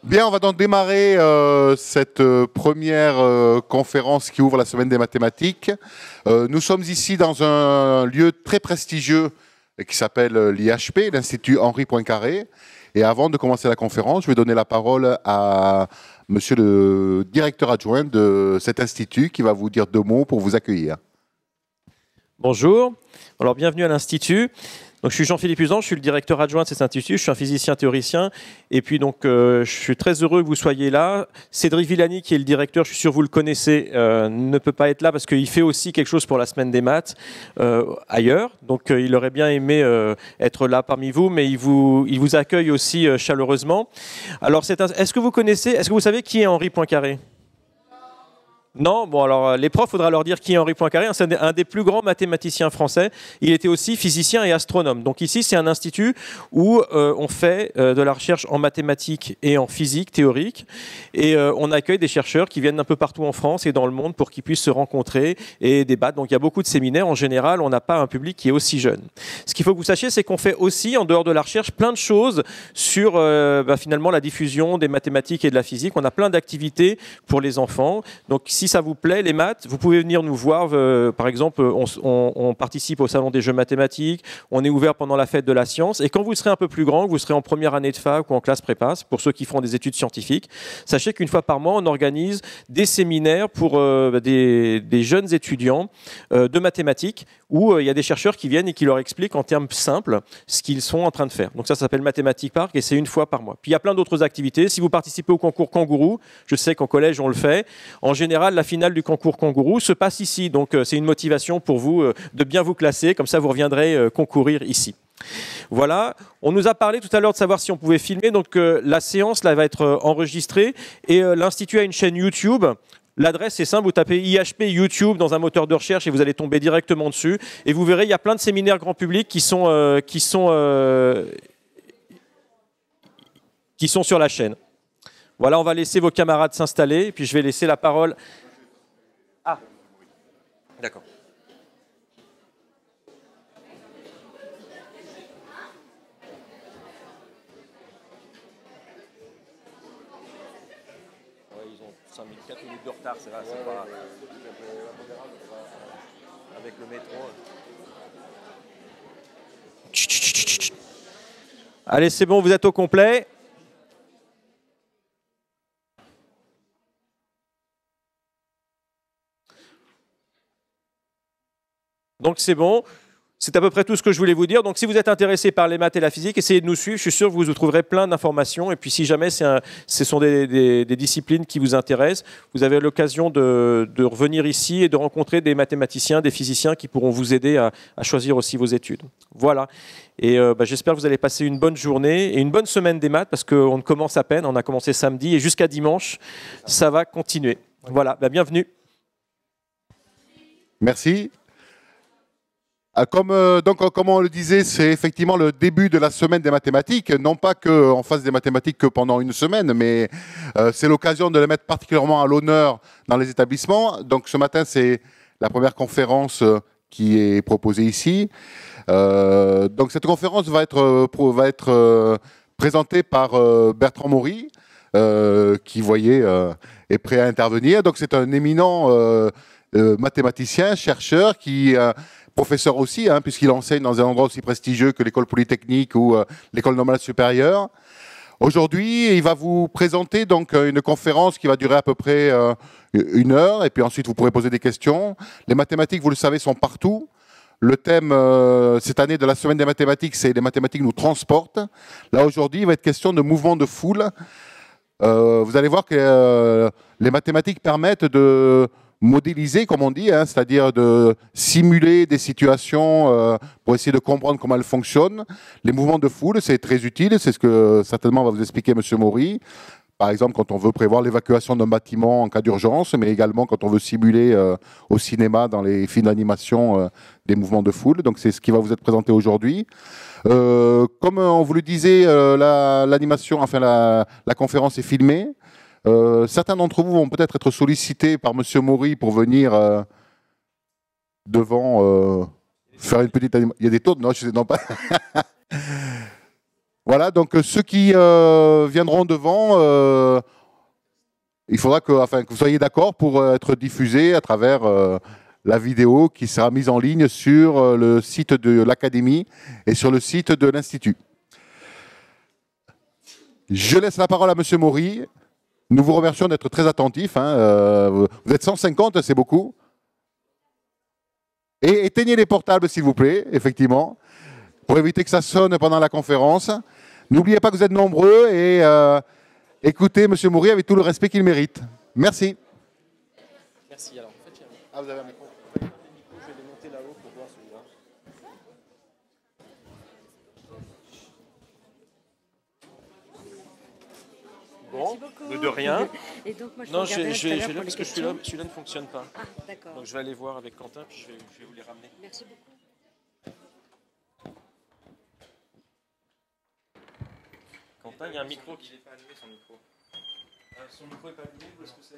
Bien, on va donc démarrer cette première conférence qui ouvre la semaine des mathématiques. Nous sommes ici dans un lieu très prestigieux qui s'appelle l'IHP, l'Institut Henri Poincaré. Et avant de commencer la conférence, je vais donner la parole à monsieur le directeur adjoint de cet institut qui va vous dire deux mots pour vous accueillir. Bonjour, alors bienvenue à l'Institut. Donc, je suis Jean-Philippe Usan, je suis le directeur adjoint de cet institut, je suis un physicien théoricien et puis donc je suis très heureux que vous soyez là. Cédric Villani qui est le directeur, je suis sûr que vous le connaissez, ne peut pas être là parce qu'il fait aussi quelque chose pour la semaine des maths ailleurs. Donc il aurait bien aimé être là parmi vous, mais il vous accueille aussi chaleureusement. Alors est-ce que vous savez qui est Henri Poincaré ? Non, bon alors les profs, faudra leur dire qui est Henri Poincaré, c'est un des plus grands mathématiciens français. Il était aussi physicien et astronome. Donc ici, c'est un institut où on fait de la recherche en mathématiques et en physique théorique. Et on accueille des chercheurs qui viennent un peu partout en France et dans le monde pour qu'ils puissent se rencontrer et débattre. Donc il y a beaucoup de séminaires. En général, on n'a pas un public qui est aussi jeune. Ce qu'il faut que vous sachiez, c'est qu'on fait aussi, en dehors de la recherche, plein de choses sur finalement la diffusion des mathématiques et de la physique. On a plein d'activités pour les enfants. Donc si ça vous plaît, les maths, vous pouvez venir nous voir. Par exemple, on participe au Salon des Jeux mathématiques, on est ouvert pendant la fête de la science. Et quand vous serez un peu plus grand, vous serez en première année de fac ou en classe prépa, pour ceux qui feront des études scientifiques, sachez qu'une fois par mois, on organise des séminaires pour des jeunes étudiants de mathématiques où il y a des chercheurs qui viennent et qui leur expliquent en termes simples ce qu'ils sont en train de faire. Donc ça s'appelle Mathématiques Park et c'est une fois par mois. Puis il y a plein d'autres activités. Si vous participez au concours Kangourou, je sais qu'en collège on le fait, en général la finale du concours Kangourou se passe ici. Donc c'est une motivation pour vous de bien vous classer, comme ça vous reviendrez concourir ici. Voilà, on nous a parlé tout à l'heure de savoir si on pouvait filmer, donc la séance là va être enregistrée et l'Institut a une chaîne YouTube. L'adresse est simple, vous tapez IHP YouTube dans un moteur de recherche et vous allez tomber directement dessus. Et vous verrez, il y a plein de séminaires grand public qui sont sur la chaîne. Voilà, on va laisser vos camarades s'installer et puis je vais laisser la parole. Ah, d'accord. Ils ont 4 minutes de retard, c'est vrai, c'est pas... Avec le métro. Allez, c'est bon, vous êtes au complet. Donc c'est bon. C'est à peu près tout ce que je voulais vous dire. Donc si vous êtes intéressé par les maths et la physique, essayez de nous suivre. Je suis sûr que vous trouverez plein d'informations. Et puis si jamais ce sont des disciplines qui vous intéressent, vous avez l'occasion de revenir ici et de rencontrer des mathématiciens, des physiciens qui pourront vous aider à choisir aussi vos études. Voilà. Et j'espère que vous allez passer une bonne journée et une bonne semaine des maths parce qu'on commence à peine. On a commencé samedi et jusqu'à dimanche, ça va continuer. Voilà, bienvenue. Merci. Comme on le disait, c'est effectivement le début de la semaine des mathématiques. Non pas qu'on fasse des mathématiques que pendant une semaine, mais c'est l'occasion de les mettre particulièrement à l'honneur dans les établissements. Donc ce matin, c'est la première conférence qui est proposée ici. Donc cette conférence va être présentée par Bertrand Maury, qui, vous voyez, est prêt à intervenir. Donc c'est un éminent mathématicien, chercheur, professeur aussi, puisqu'il enseigne dans un endroit aussi prestigieux que l'école polytechnique ou l'école normale supérieure. Aujourd'hui, il va vous présenter donc une conférence qui va durer à peu près 1 heure, et puis ensuite vous pourrez poser des questions. Les mathématiques, vous le savez, sont partout. Le thème cette année de la semaine des mathématiques, c'est « Les mathématiques nous transportent ». Là, aujourd'hui, il va être question de mouvement de foule. Vous allez voir que les mathématiques permettent de modéliser, comme on dit, c'est-à-dire de simuler des situations pour essayer de comprendre comment elles fonctionnent. Les mouvements de foule, c'est très utile, c'est ce que certainement va vous expliquer M. Maury. Par exemple, quand on veut prévoir l'évacuation d'un bâtiment en cas d'urgence, mais également quand on veut simuler au cinéma, dans les films d'animation, des mouvements de foule. Donc c'est ce qui va vous être présenté aujourd'hui. Comme on vous le disait, la conférence est filmée. Certains d'entre vous vont peut-être être sollicités par M. Maury pour venir devant faire une petite animation. Il y a des tours? Non, je sais non pas. Voilà, donc ceux qui viendront devant, il faudra que vous soyez d'accord pour être diffusé à travers la vidéo qui sera mise en ligne sur le site de l'Académie et sur le site de l'Institut. Je laisse la parole à Monsieur Maury. Nous vous remercions d'être très attentifs. Vous êtes 150, c'est beaucoup. Et éteignez les portables, s'il vous plaît, effectivement, pour éviter que ça sonne pendant la conférence. N'oubliez pas que vous êtes nombreux et écoutez M. Maury avec tout le respect qu'il mérite. Merci. Merci. Alors, en fait, vous avez un micro. je vais les monter là-haut pour voir celui-là. Bon, de rien. Et donc, moi, je Non, vais je regarder vais tout à l'heure là pour parce les que questions. celui-là ne fonctionne pas. Ah, d'accord. Donc je vais aller voir avec Quentin, puis je vais vous les ramener. Merci beaucoup. Quentin, il y a un micro qui n'est pas allumé, son micro. Son micro n'est pas allumé, où est-ce que c'est?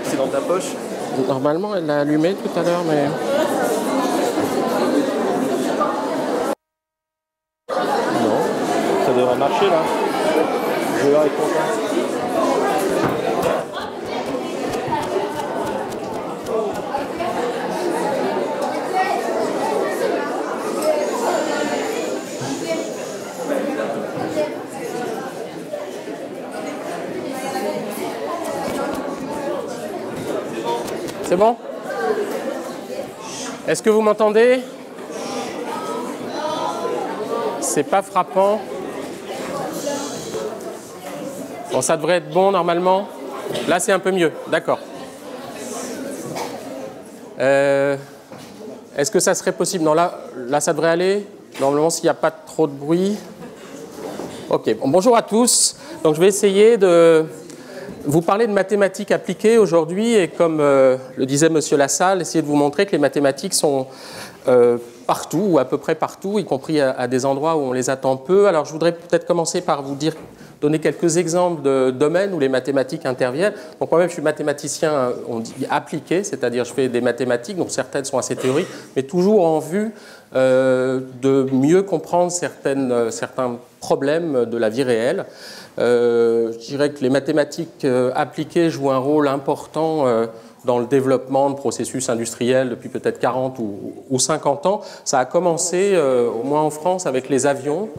C'est dans ta poche? Normalement, elle l'a allumé tout à l'heure, mais... Non, ça devrait marcher là. Je vais voir avec Quentin. C'est bon? Est-ce que vous m'entendez? C'est pas frappant. Bon, ça devrait être bon normalement. Là, c'est un peu mieux. D'accord. Est-ce que ça serait possible? Non, là, ça devrait aller. Normalement, s'il n'y a pas trop de bruit. Ok. Bon, bonjour à tous. Donc, je vais essayer de vous parler de mathématiques appliquées aujourd'hui et comme le disait Monsieur Lassalle, essayer de vous montrer que les mathématiques sont partout ou à peu près partout, y compris à des endroits où on les attend peu. Alors je voudrais peut-être commencer par vous donner quelques exemples de domaines où les mathématiques interviennent. Donc moi-même je suis mathématicien, on dit appliqué, c'est-à-dire je fais des mathématiques, donc certaines sont assez théoriques, mais toujours en vue de mieux comprendre certains problèmes de la vie réelle. Je dirais que les mathématiques appliquées jouent un rôle important dans le développement de processus industriels depuis peut-être 40 ou 50 ans. Ça a commencé, au moins en France, avec les avions.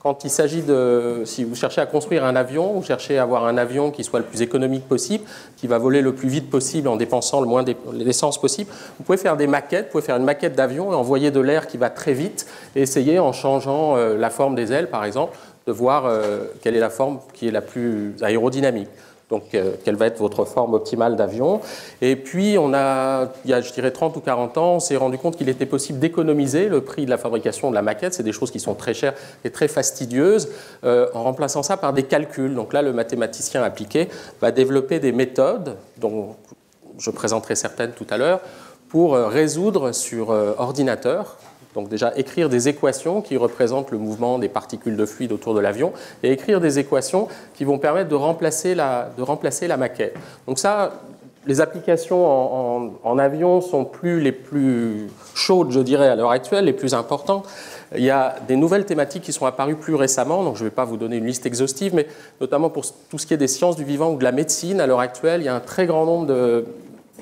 Quand il s'agit de... Si vous cherchez à construire un avion, vous cherchez à avoir un avion qui soit le plus économique possible, qui va voler le plus vite possible en dépensant le moins d'essence possible, vous pouvez faire des maquettes, vous pouvez faire une maquette d'avion et envoyer de l'air qui va très vite et essayer, en changeant la forme des ailes, par exemple, de voir quelle est la forme qui est la plus aérodynamique. Donc, quelle va être votre forme optimale d'avion. Et puis, il y a, je dirais, 30 ou 40 ans, on s'est rendu compte qu'il était possible d'économiser le prix de la fabrication de la maquette. C'est des choses qui sont très chères et très fastidieuses, en remplaçant ça par des calculs. Donc là, le mathématicien appliqué va développer des méthodes, dont je présenterai certaines tout à l'heure, pour résoudre sur ordinateur. Donc déjà, écrire des équations qui représentent le mouvement des particules de fluide autour de l'avion et écrire des équations qui vont permettre de remplacer la maquette. Donc ça, les applications en avion sont les plus chaudes, je dirais, à l'heure actuelle, les plus importantes. Il y a des nouvelles thématiques qui sont apparues plus récemment, donc je ne vais pas vous donner une liste exhaustive, mais notamment pour tout ce qui est des sciences du vivant ou de la médecine, à l'heure actuelle, il y a un très grand nombre de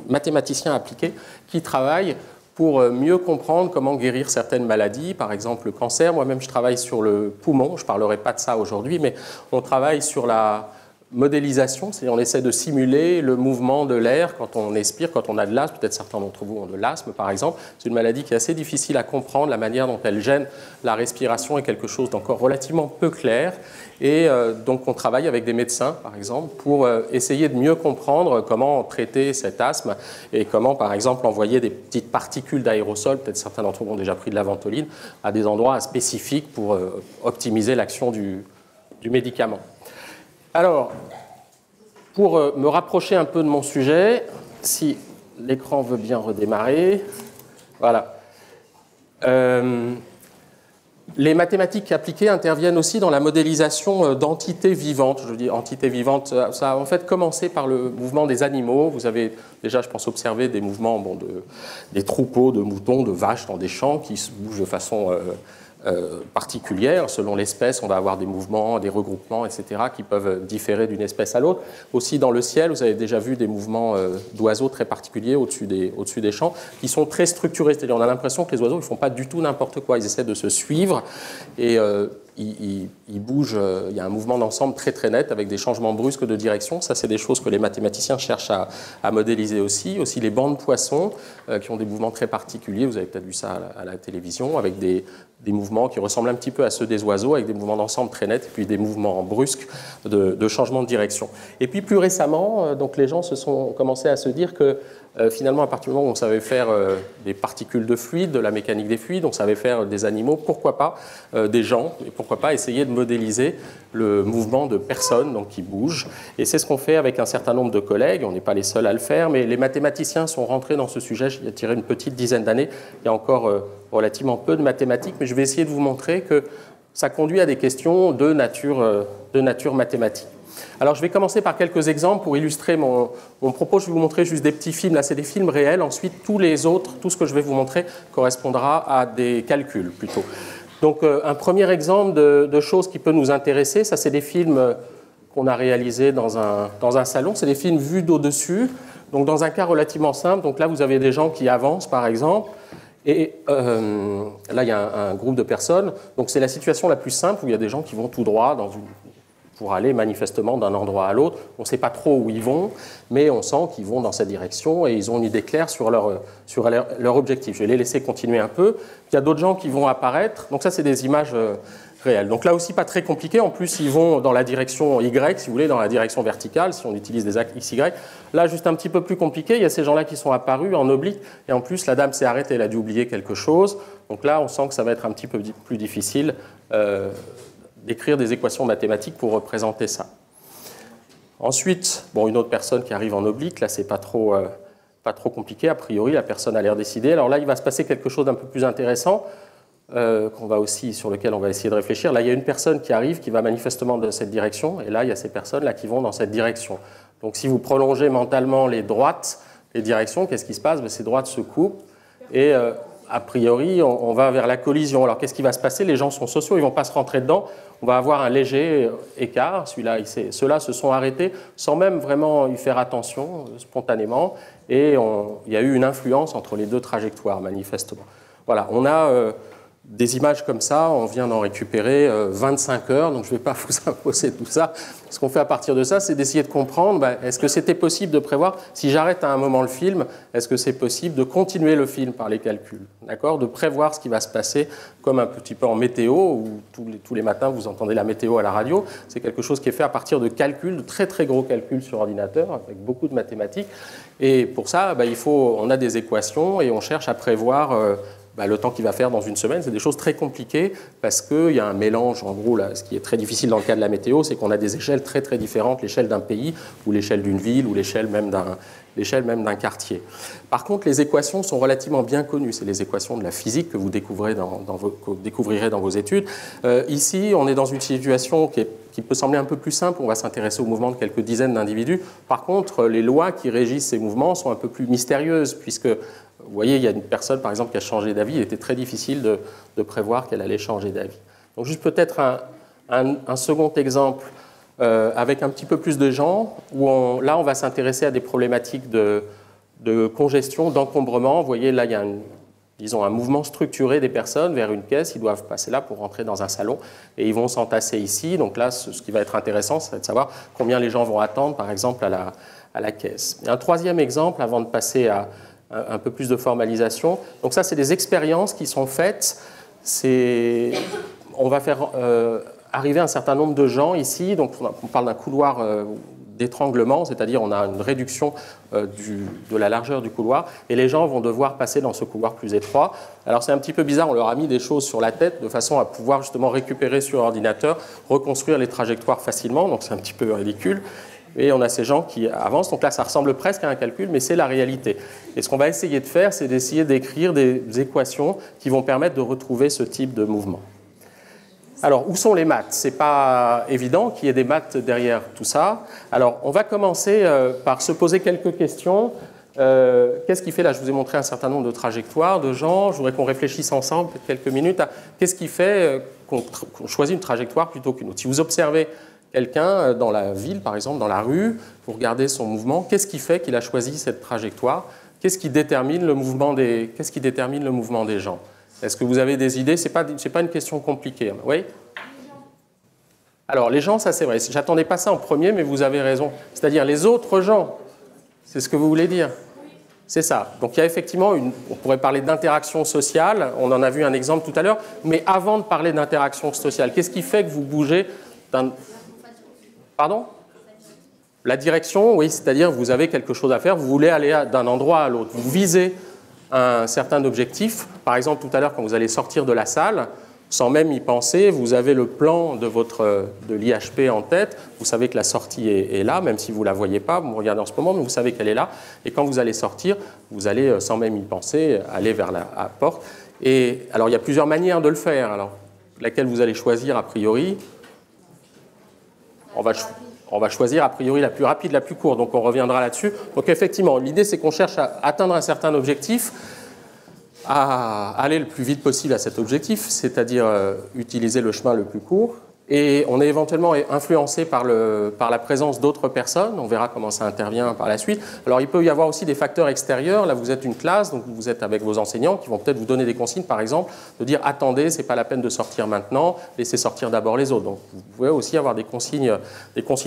mathématiciens appliqués qui travaillent pour mieux comprendre comment guérir certaines maladies, par exemple le cancer. Moi-même, je travaille sur le poumon, je ne parlerai pas de ça aujourd'hui, mais on travaille sur la modélisation, c'est-à-dire on essaie de simuler le mouvement de l'air quand on expire, quand on a de l'asthme. Peut-être certains d'entre vous ont de l'asthme, par exemple. C'est une maladie qui est assez difficile à comprendre. La manière dont elle gêne la respiration est quelque chose d'encore relativement peu clair. Et donc on travaille avec des médecins, par exemple, pour essayer de mieux comprendre comment traiter cet asthme et comment, par exemple, envoyer des petites particules d'aérosol, peut-être certains d'entre vous ont déjà pris de la ventoline, à des endroits spécifiques pour optimiser l'action du médicament. Alors, pour me rapprocher un peu de mon sujet, si l'écran veut bien redémarrer. Voilà. Les mathématiques appliquées interviennent aussi dans la modélisation d'entités vivantes. Je dis entités vivantes, ça a en fait commencé par le mouvement des animaux. Vous avez déjà, je pense, observé des mouvements des troupeaux de moutons, de vaches dans des champs qui se bougent de façon particulière. Selon l'espèce, on va avoir des mouvements, des regroupements, etc., qui peuvent différer d'une espèce à l'autre. Aussi, dans le ciel, vous avez déjà vu des mouvements d'oiseaux très particuliers au-dessus des champs, qui sont très structurés. C'est-à-dire, on a l'impression que les oiseaux ne font pas du tout n'importe quoi. Ils essaient de se suivre et ils bougent. Il y a un mouvement d'ensemble très très net avec des changements brusques de direction. Ça, c'est des choses que les mathématiciens cherchent à modéliser aussi. Aussi, les bancs de poissons qui ont des mouvements très particuliers. Vous avez peut-être vu ça à la télévision, avec des mouvements qui ressemblent un petit peu à ceux des oiseaux, avec des mouvements d'ensemble très nets, et puis des mouvements brusques de changement de direction. Et puis plus récemment, donc les gens se sont commencé à se dire que finalement, à partir du moment où on savait faire des particules de fluide, de la mécanique des fluides, on savait faire des animaux, pourquoi pas des gens, et pourquoi pas essayer de modéliser le mouvement de personnes donc, qui bougent. Et c'est ce qu'on fait avec un certain nombre de collègues, on n'est pas les seuls à le faire, mais les mathématiciens sont rentrés dans ce sujet il y a tiré une petite dizaine d'années. Il y a encore relativement peu de mathématiques, mais je vais essayer de vous montrer que ça conduit à des questions de nature mathématique. Alors je vais commencer par quelques exemples pour illustrer mon propos. Je vais vous montrer juste des petits films, là c'est des films réels. Ensuite, tous les autres, tout ce que je vais vous montrer correspondra à des calculs plutôt. Donc un premier exemple de choses qui peut nous intéresser, ça c'est des films qu'on a réalisés dans un salon. C'est des films vus d'au-dessus, donc dans un cas relativement simple. Donc là vous avez des gens qui avancent par exemple. Et là, il y a un groupe de personnes. Donc, c'est la situation la plus simple où il y a des gens qui vont tout droit pour aller manifestement d'un endroit à l'autre. On ne sait pas trop où ils vont, mais on sent qu'ils vont dans cette direction et ils ont une idée claire sur leur objectif. Je vais les laisser continuer un peu. Il y a d'autres gens qui vont apparaître. Donc, ça, c'est des images réelles. Donc là aussi, pas très compliqué. En plus, ils vont dans la direction Y, si vous voulez, dans la direction verticale, si on utilise des axes XY. Là, juste un petit peu plus compliqué. Il y a ces gens-là qui sont apparus en oblique. Et en plus, la dame s'est arrêtée. Elle a dû oublier quelque chose. Donc là, on sent que ça va être un petit peu plus difficile d'écrire des équations mathématiques pour représenter ça. Ensuite, une autre personne qui arrive en oblique. Là, c'est pas trop compliqué. A priori, la personne a l'air décidée. Alors là, il va se passer quelque chose d'un peu plus intéressant. Sur lequel on va essayer de réfléchir. Là, il y a une personne qui arrive, qui va manifestement dans cette direction, et là, il y a ces personnes-là qui vont dans cette direction. Donc, si vous prolongez mentalement les directions, qu'est-ce qui se passe? Ces droites se coupent, et a priori, on va vers la collision. Alors, qu'est-ce qui va se passer? Les gens sont sociaux, ils ne vont pas se rentrer dedans. On va avoir un léger écart. Ceux-là se sont arrêtés sans même vraiment y faire attention, spontanément, et il y a eu une influence entre les deux trajectoires, manifestement. Voilà, on a des images comme ça, on vient d'en récupérer 25 heures, donc je ne vais pas vous imposer tout ça. Ce qu'on fait à partir de ça, c'est d'essayer de comprendre, est-ce que c'était possible de prévoir, si j'arrête à un moment le film, est-ce que c'est possible de continuer le film par les calculs, d'accord, de prévoir ce qui va se passer, comme un petit peu en météo, où tous les matins vous entendez la météo à la radio. C'est quelque chose qui est fait à partir de calculs, de très très gros calculs sur ordinateur, avec beaucoup de mathématiques. Et pour ça, on a des équations et on cherche à prévoir le temps qu'il va faire dans une semaine. C'est des choses très compliquées parce qu'il y a un mélange. En gros, là, ce qui est très difficile dans le cas de la météo, c'est qu'on a des échelles très très différentes, l'échelle d'un pays ou l'échelle d'une ville ou l'échelle même d'un quartier. Par contre, les équations sont relativement bien connues. C'est les équations de la physique que vous découvrirez dans vos études. Ici, on est dans une situation qui peut sembler un peu plus simple. On va s'intéresser au mouvement de quelques dizaines d'individus. Par contre, les lois qui régissent ces mouvements sont un peu plus mystérieuses puisque vous voyez, il y a une personne, par exemple, qui a changé d'avis. Il était très difficile de prévoir qu'elle allait changer d'avis. Donc, juste peut-être un second exemple avec un petit peu plus de gens, où on va s'intéresser à des problématiques de congestion, d'encombrement. Vous voyez, là, il y a un mouvement structuré des personnes vers une caisse. Ils doivent passer là pour rentrer dans un salon et ils vont s'entasser ici. Donc là, ce qui va être intéressant, c'est de savoir combien les gens vont attendre, par exemple, à la caisse. Et un troisième exemple, avant de passer à un peu plus de formalisation. Donc ça, c'est des expériences qui sont faites. On va faire arriver un certain nombre de gens ici. Donc on parle d'un couloir d'étranglement, c'est-à-dire on a une réduction de la largeur du couloir et les gens vont devoir passer dans ce couloir plus étroit. Alors c'est un petit peu bizarre, on leur a mis des choses sur la tête de façon à pouvoir justement récupérer sur ordinateur, reconstruire les trajectoires facilement, donc c'est un petit peu ridicule. Et on a ces gens qui avancent. Donc là, ça ressemble presque à un calcul, mais c'est la réalité. Et ce qu'on va essayer de faire, c'est d'essayer d'écrire des équations qui vont permettre de retrouver ce type de mouvement. Alors, où sont les maths? Ce n'est pas évident qu'il y ait des maths derrière tout ça. Alors, on va commencer par se poser quelques questions. Qu'est-ce qui fait, là je vous ai montré un certain nombre de trajectoires de gens, je voudrais qu'on réfléchisse ensemble peut-être quelques minutes à qu'est-ce qui fait qu'on choisit une trajectoire plutôt qu'une autre. Si vous observez quelqu'un dans la ville, par exemple, dans la rue, vous regardez son mouvement, qu'est-ce qui fait qu'il a choisi cette trajectoire? Qu'est-ce qui détermine le mouvement des gens? Est-ce que vous avez des idées? C'est pas une question compliquée. Oui? Alors, les gens, ça c'est vrai. J'attendais pas ça en premier, mais vous avez raison. C'est-à-dire les autres gens. C'est ce que vous voulez dire? C'est ça. Donc, il y a effectivement on pourrait parler d'interaction sociale. On en a vu un exemple tout à l'heure. Mais avant de parler d'interaction sociale, qu'est-ce qui fait que vous bougez d'un... Pardon? La direction, oui, c'est-à-dire vous avez quelque chose à faire. Vous voulez aller d'un endroit à l'autre. Vous visez un certain objectif. Par exemple, tout à l'heure, quand vous allez sortir de la salle, sans même y penser, vous avez le plan de l'IHP en tête, vous savez que la sortie est là, même si vous ne la voyez pas, vous me regardez en ce moment, mais vous savez qu'elle est là, et quand vous allez sortir, vous allez, sans même y penser, aller vers la porte. Et alors, il y a plusieurs manières de le faire. Alors, laquelle vous allez choisir a priori? On va choisir a priori la plus rapide, la plus courte, donc on reviendra là-dessus. Donc effectivement, l'idée c'est qu'on cherche à atteindre un certain objectif, à aller le plus vite possible à cet objectif, c'est-à-dire utiliser le chemin le plus court. Et on est éventuellement influencé par la présence d'autres personnes. On verra comment ça intervient par la suite. Alors, il peut y avoir aussi des facteurs extérieurs. Là, vous êtes une classe, donc vous êtes avec vos enseignants qui vont peut-être vous donner des consignes, par exemple, de dire « Attendez, ce n'est pas la peine de sortir maintenant, laissez sortir d'abord les autres ». Donc, vous pouvez aussi avoir des consignes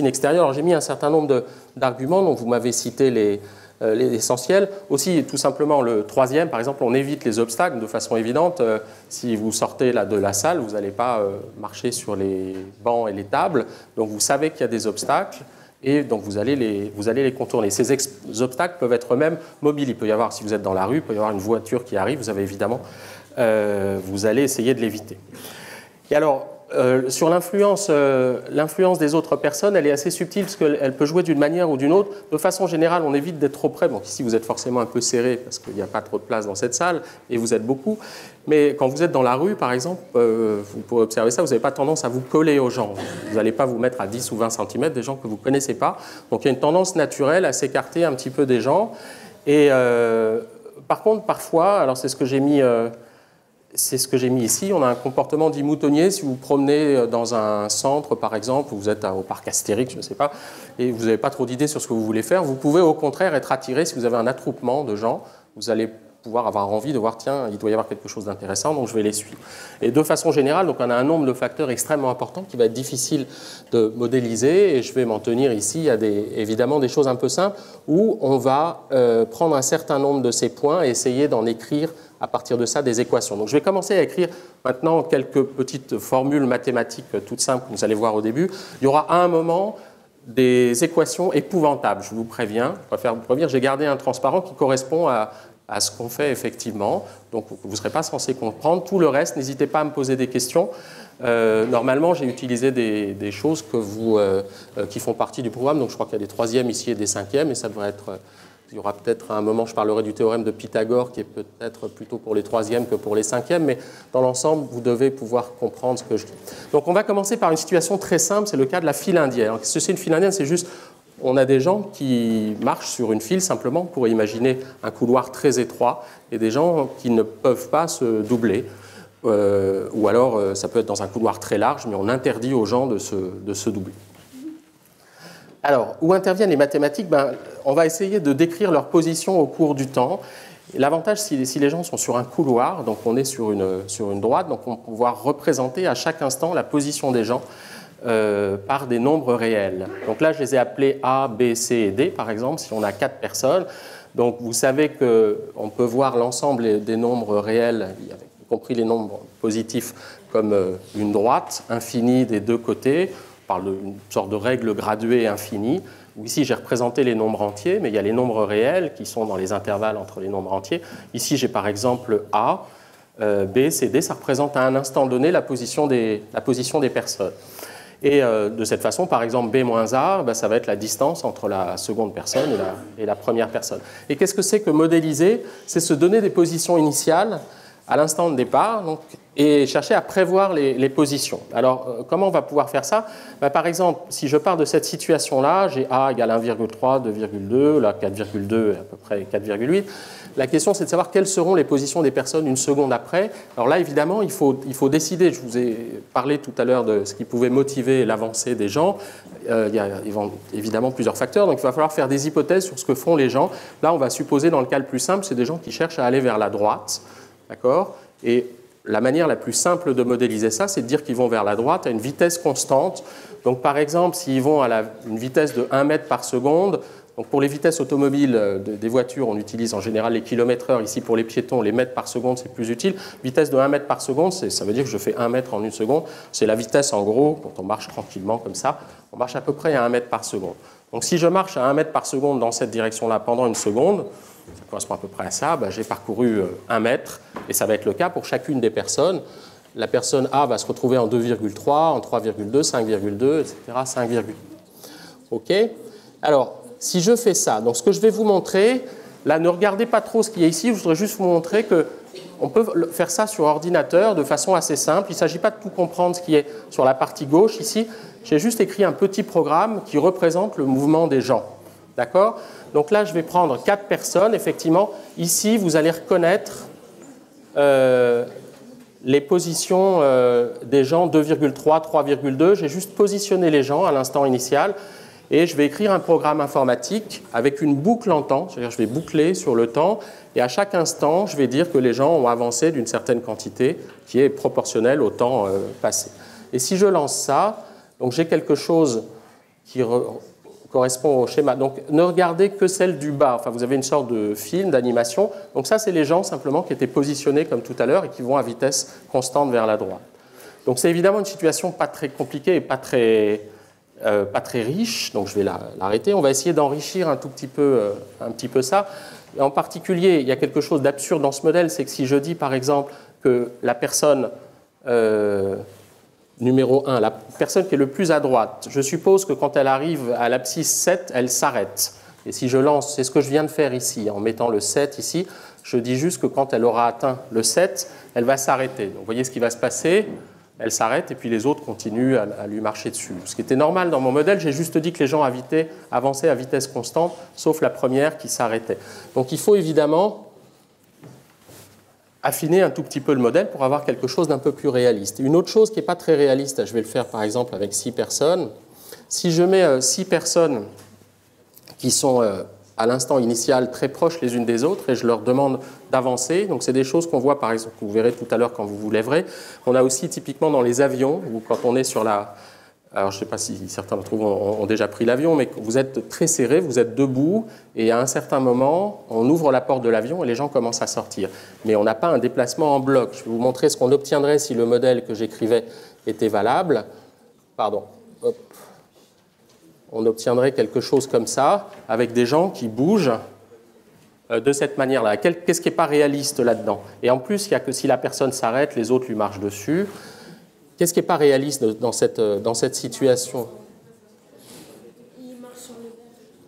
extérieures. Alors, j'ai mis un certain nombre d'arguments, donc vous m'avez cité l'essentiel. Aussi, tout simplement, le troisième, par exemple, on évite les obstacles de façon évidente. Si vous sortez de la salle, vous n'allez pas marcher sur les bancs et les tables. Donc, vous savez qu'il y a des obstacles et donc vous allez les contourner. Ces obstacles peuvent être eux-mêmes mobiles. Il peut y avoir, si vous êtes dans la rue, il peut y avoir une voiture qui arrive. Vous avez évidemment, vous allez essayer de l'éviter. Et alors, sur l'influence des autres personnes, elle est assez subtile parce qu'elle peut jouer d'une manière ou d'une autre. De façon générale, on évite d'être trop près. Bon, ici, vous êtes forcément un peu serré parce qu'il n'y a pas trop de place dans cette salle et vous êtes beaucoup. Mais quand vous êtes dans la rue, par exemple, vous pouvez observer ça, vous n'avez pas tendance à vous coller aux gens. Vous n'allez pas vous mettre à 10 ou 20 cm des gens que vous ne connaissez pas. Donc, il y a une tendance naturelle à s'écarter un petit peu des gens. Et par contre, parfois, alors c'est ce que j'ai mis... C'est ce que j'ai mis ici. On a un comportement dit moutonnier. Si vous vous promenez dans un centre, par exemple, vous êtes au parc Astérix, je ne sais pas, et vous n'avez pas trop d'idées sur ce que vous voulez faire, vous pouvez au contraire être attiré si vous avez un attroupement de gens. Vous allez pouvoir avoir envie de voir, tiens, il doit y avoir quelque chose d'intéressant, donc je vais les suivre. Et de façon générale, donc on a un nombre de facteurs extrêmement importants qui va être difficile de modéliser, et je vais m'en tenir ici. Il y a évidemment des choses un peu simples où on va prendre un certain nombre de ces points et essayer d'en écrire à partir de ça des équations. Donc je vais commencer à écrire maintenant quelques petites formules mathématiques toutes simples, vous allez voir au début. Il y aura à un moment des équations épouvantables, je vous préviens. Je préfère vous prévenir, j'ai gardé un transparent qui correspond à ce qu'on fait effectivement. Donc vous ne serez pas censé comprendre. Tout le reste, n'hésitez pas à me poser des questions. Normalement, j'ai utilisé des choses qui font partie du programme. Donc je crois qu'il y a des troisièmes ici et des cinquièmes, et ça devrait être... Il y aura peut-être à un moment, je parlerai du théorème de Pythagore, qui est peut-être plutôt pour les troisièmes que pour les cinquièmes, mais dans l'ensemble, vous devez pouvoir comprendre ce que je dis. Donc on va commencer par une situation très simple, c'est le cas de la file indienne. Alors, ce que c'est une file indienne, c'est juste, on a des gens qui marchent sur une file simplement, on pourrait imaginer un couloir très étroit, et des gens qui ne peuvent pas se doubler. Ou alors, ça peut être dans un couloir très large, mais on interdit aux gens de se doubler. Alors, où interviennent les mathématiques? On va essayer de décrire leur position au cours du temps. L'avantage, si les gens sont sur un couloir, donc on est sur une droite, donc on va pouvoir représenter à chaque instant la position des gens par des nombres réels. Donc là, je les ai appelés A, B, C et D, par exemple, si on a 4 personnes. Donc vous savez qu'on peut voir l'ensemble des nombres réels, y compris les nombres positifs, comme une droite infinie des deux côtés. On parle d'une sorte de règle graduée infinie, où ici j'ai représenté les nombres entiers, mais il y a les nombres réels qui sont dans les intervalles entre les nombres entiers. Ici j'ai par exemple A, B, C, D, ça représente à un instant donné la position des personnes. Et de cette façon, par exemple, B-A, ben, ça va être la distance entre la seconde personne et la première personne. Et qu'est-ce que c'est que modéliser? C'est se donner des positions initiales à l'instant de départ donc, et chercher à prévoir les positions. Alors, comment on va pouvoir faire ça? Ben, par exemple, si je pars de cette situation-là, j'ai A égale 1,3, 2,2, là 4,2, à peu près 4,8. La question, c'est de savoir quelles seront les positions des personnes une seconde après. Alors là, évidemment, il faut décider. Je vous ai parlé tout à l'heure de ce qui pouvait motiver l'avancée des gens. Il y a évidemment plusieurs facteurs, donc il va falloir faire des hypothèses sur ce que font les gens. Là, on va supposer, dans le cas le plus simple, c'est des gens qui cherchent à aller vers la droite. D'accord ? Et la manière la plus simple de modéliser ça, c'est de dire qu'ils vont vers la droite à une vitesse constante. Donc, par exemple, s'ils vont à une vitesse de 1 mètre par seconde, donc pour les vitesses automobiles des voitures, on utilise en général les kilomètres/heure. Ici, pour les piétons, les mètres par seconde, c'est plus utile. Vitesse de 1 mètre par seconde, ça veut dire que je fais 1 mètre en une seconde. C'est la vitesse, en gros, quand on marche tranquillement comme ça, on marche à peu près à 1 mètre par seconde. Donc, si je marche à 1 mètre par seconde dans cette direction-là pendant une seconde, ça correspond à peu près à ça, ben, j'ai parcouru 1 mètre, et ça va être le cas pour chacune des personnes. La personne A va se retrouver en 2,3, en 3,2, 5,2, etc., 5,2. OK ? Alors, si je fais ça, donc ce que je vais vous montrer, là, ne regardez pas trop ce qu'il y a ici, je voudrais juste vous montrer qu'on peut faire ça sur ordinateur de façon assez simple. Il ne s'agit pas de tout comprendre ce qui est sur la partie gauche ici. J'ai juste écrit un petit programme qui représente le mouvement des gens. D'accord ? Donc là, je vais prendre 4 personnes. Effectivement, ici, vous allez reconnaître les positions des gens 2,3, 3,2. J'ai juste positionné les gens à l'instant initial. Et je vais écrire un programme informatique avec une boucle en temps, c'est-à-dire je vais boucler sur le temps, et à chaque instant, je vais dire que les gens ont avancé d'une certaine quantité qui est proportionnelle au temps passé. Et si je lance ça, donc j'ai quelque chose qui correspond au schéma. Donc ne regardez que celle du bas, enfin vous avez une sorte de film, d'animation. Donc ça, c'est les gens simplement qui étaient positionnés comme tout à l'heure et qui vont à vitesse constante vers la droite. Donc c'est évidemment une situation pas très compliquée et pas très riche, donc je vais l'arrêter. On va essayer d'enrichir un petit peu ça. Et en particulier, il y a quelque chose d'absurde dans ce modèle, c'est que si je dis par exemple que la personne numéro 1, la personne qui est le plus à droite, je suppose que quand elle arrive à l'abscisse 7, elle s'arrête. Et si je lance, c'est ce que je viens de faire ici, en mettant le 7 ici, je dis juste que quand elle aura atteint le 7, elle va s'arrêter. Donc vous voyez ce qui va se passer. Elle s'arrête et puis les autres continuent à lui marcher dessus. Ce qui était normal dans mon modèle, j'ai juste dit que les gens avançaient à vitesse constante, sauf la première qui s'arrêtait. Donc il faut évidemment affiner un tout petit peu le modèle pour avoir quelque chose d'un peu plus réaliste. Une autre chose qui n'est pas très réaliste, je vais le faire par exemple avec 6 personnes. Si je mets 6 personnes qui sont à l'instant initial très proches les unes des autres et je leur demande d'avancer. Donc c'est des choses qu'on voit par exemple, vous verrez tout à l'heure quand vous vous lèverez. On a aussi typiquement dans les avions, ou quand on est sur la... Alors je ne sais pas si certains d'entre vous ont déjà pris l'avion, mais vous êtes très serrés, vous êtes debout, et à un certain moment, on ouvre la porte de l'avion et les gens commencent à sortir. Mais on n'a pas un déplacement en bloc. Je vais vous montrer ce qu'on obtiendrait si le modèle que j'écrivais était valable. Pardon. Hop. On obtiendrait quelque chose comme ça, avec des gens qui bougent de cette manière-là. Qu'est-ce qui n'est pas réaliste là-dedans? Et en plus, il n'y a que si la personne s'arrête, les autres lui marchent dessus. Qu'est-ce qui n'est pas réaliste dans cette situation? Il marche sur le verre.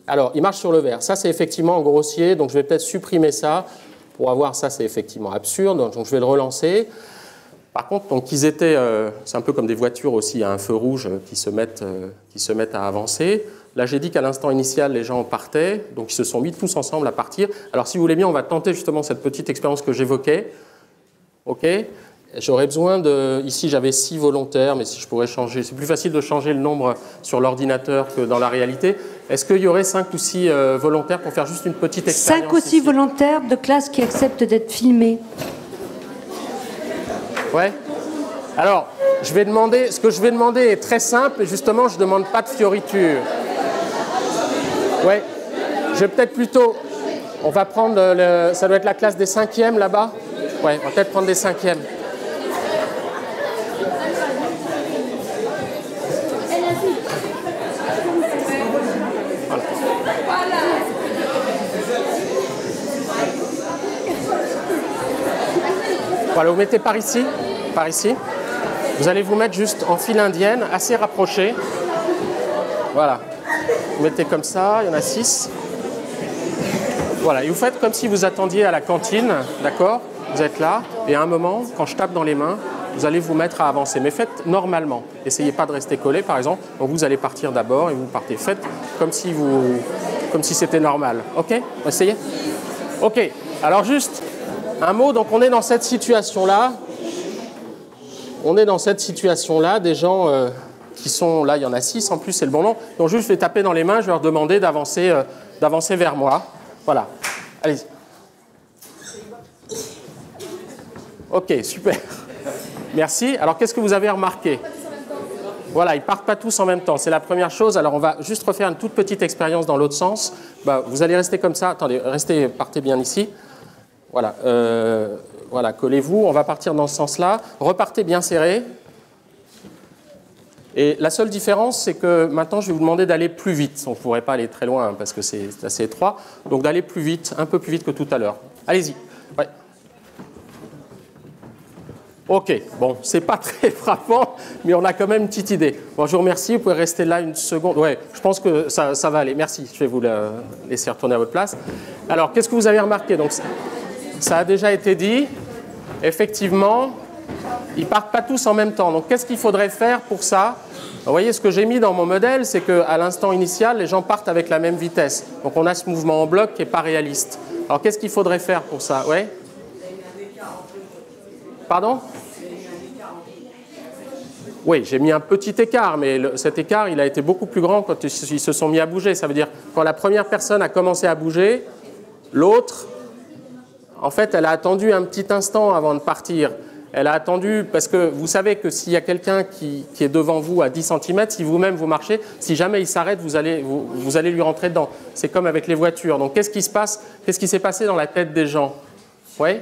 Alors, il marche sur le verre. Ça, c'est effectivement grossier, donc je vais peut-être supprimer ça. Pour avoir ça, c'est effectivement absurde, donc je vais le relancer. Par contre, donc, c'est un peu comme des voitures aussi, il y a un feu rouge qui se mettent à avancer. Là, j'ai dit qu'à l'instant initial, les gens partaient, donc ils se sont mis tous ensemble à partir. Alors, si vous voulez bien, on va tenter justement cette petite expérience que j'évoquais. OK ? J'aurais besoin de... Ici, j'avais 6 volontaires, mais si je pourrais changer... C'est plus facile de changer le nombre sur l'ordinateur que dans la réalité. Est-ce qu'il y aurait 5 ou 6 volontaires pour faire juste une petite expérience? 5 ou 6 volontaires de classe qui acceptent d'être filmés. Ouais. Alors, ce que je vais demander est très simple, et justement, je ne demande pas de fioriture. Ouais. Je vais peut-être plutôt... On va prendre... Ça doit être la classe des 5e là-bas. Ouais, on va peut-être prendre des 5e. Voilà, vous mettez par ici. Par ici. Vous allez vous mettre juste en file indienne, assez rapprochés. Voilà. Vous mettez comme ça, il y en a 6. Voilà, et vous faites comme si vous attendiez à la cantine, d'accord? Vous êtes là, et à un moment, quand je tape dans les mains, vous allez vous mettre à avancer. Mais faites normalement. Essayez pas de rester collé, par exemple. Donc vous allez partir d'abord et vous partez. Faites comme si c'était normal. OK? Essayez. OK. Alors juste un mot. Donc on est dans cette situation-là. On est dans cette situation-là. Des gens qui sont là, il y en a 6 en plus, c'est le bon nom. Donc juste je vais taper dans les mains. Je vais leur demander d'avancer vers moi. Voilà. Allez-y. OK, super. Merci. Alors, qu'est-ce que vous avez remarqué? Voilà, ils ne partent pas tous en même temps. C'est la première chose. Alors, on va juste refaire une toute petite expérience dans l'autre sens. Vous allez rester comme ça. Attendez, partez bien ici. Voilà, voilà, collez-vous. On va partir dans ce sens-là. Repartez bien serré. Et la seule différence, c'est que maintenant, je vais vous demander d'aller plus vite. On ne pourrait pas aller très loin parce que c'est assez étroit. Donc, d'aller plus vite, un peu plus vite que tout à l'heure. Allez-y. Ouais. OK, bon, c'est pas très frappant, mais on a quand même une petite idée. Bon, je vous remercie, vous pouvez rester là une seconde. Ouais, je pense que ça va aller. Merci, je vais vous laisser retourner à votre place. Alors, qu'est-ce que vous avez remarqué? Donc, ça a déjà été dit. Effectivement, ils partent pas tous en même temps. Donc, qu'est-ce qu'il faudrait faire pour ça? Vous voyez, ce que j'ai mis dans mon modèle, c'est qu'à l'instant initial, les gens partent avec la même vitesse. Donc, on a ce mouvement en bloc qui n'est pas réaliste. Alors, qu'est-ce qu'il faudrait faire pour ça? Ouais. Pardon? Oui, j'ai mis un petit écart, mais cet écart, il a été beaucoup plus grand quand ils se sont mis à bouger. Ça veut dire, quand la première personne a commencé à bouger, l'autre, en fait, elle a attendu un petit instant avant de partir. Elle a attendu, parce que vous savez que s'il y a quelqu'un qui est devant vous à 10 cm, si vous-même vous marchez, si jamais il s'arrête, vous allez lui rentrer dedans. C'est comme avec les voitures. Donc, qu'est-ce qui se passe? Qu'est-ce qui s'est passé dans la tête des gens? Oui?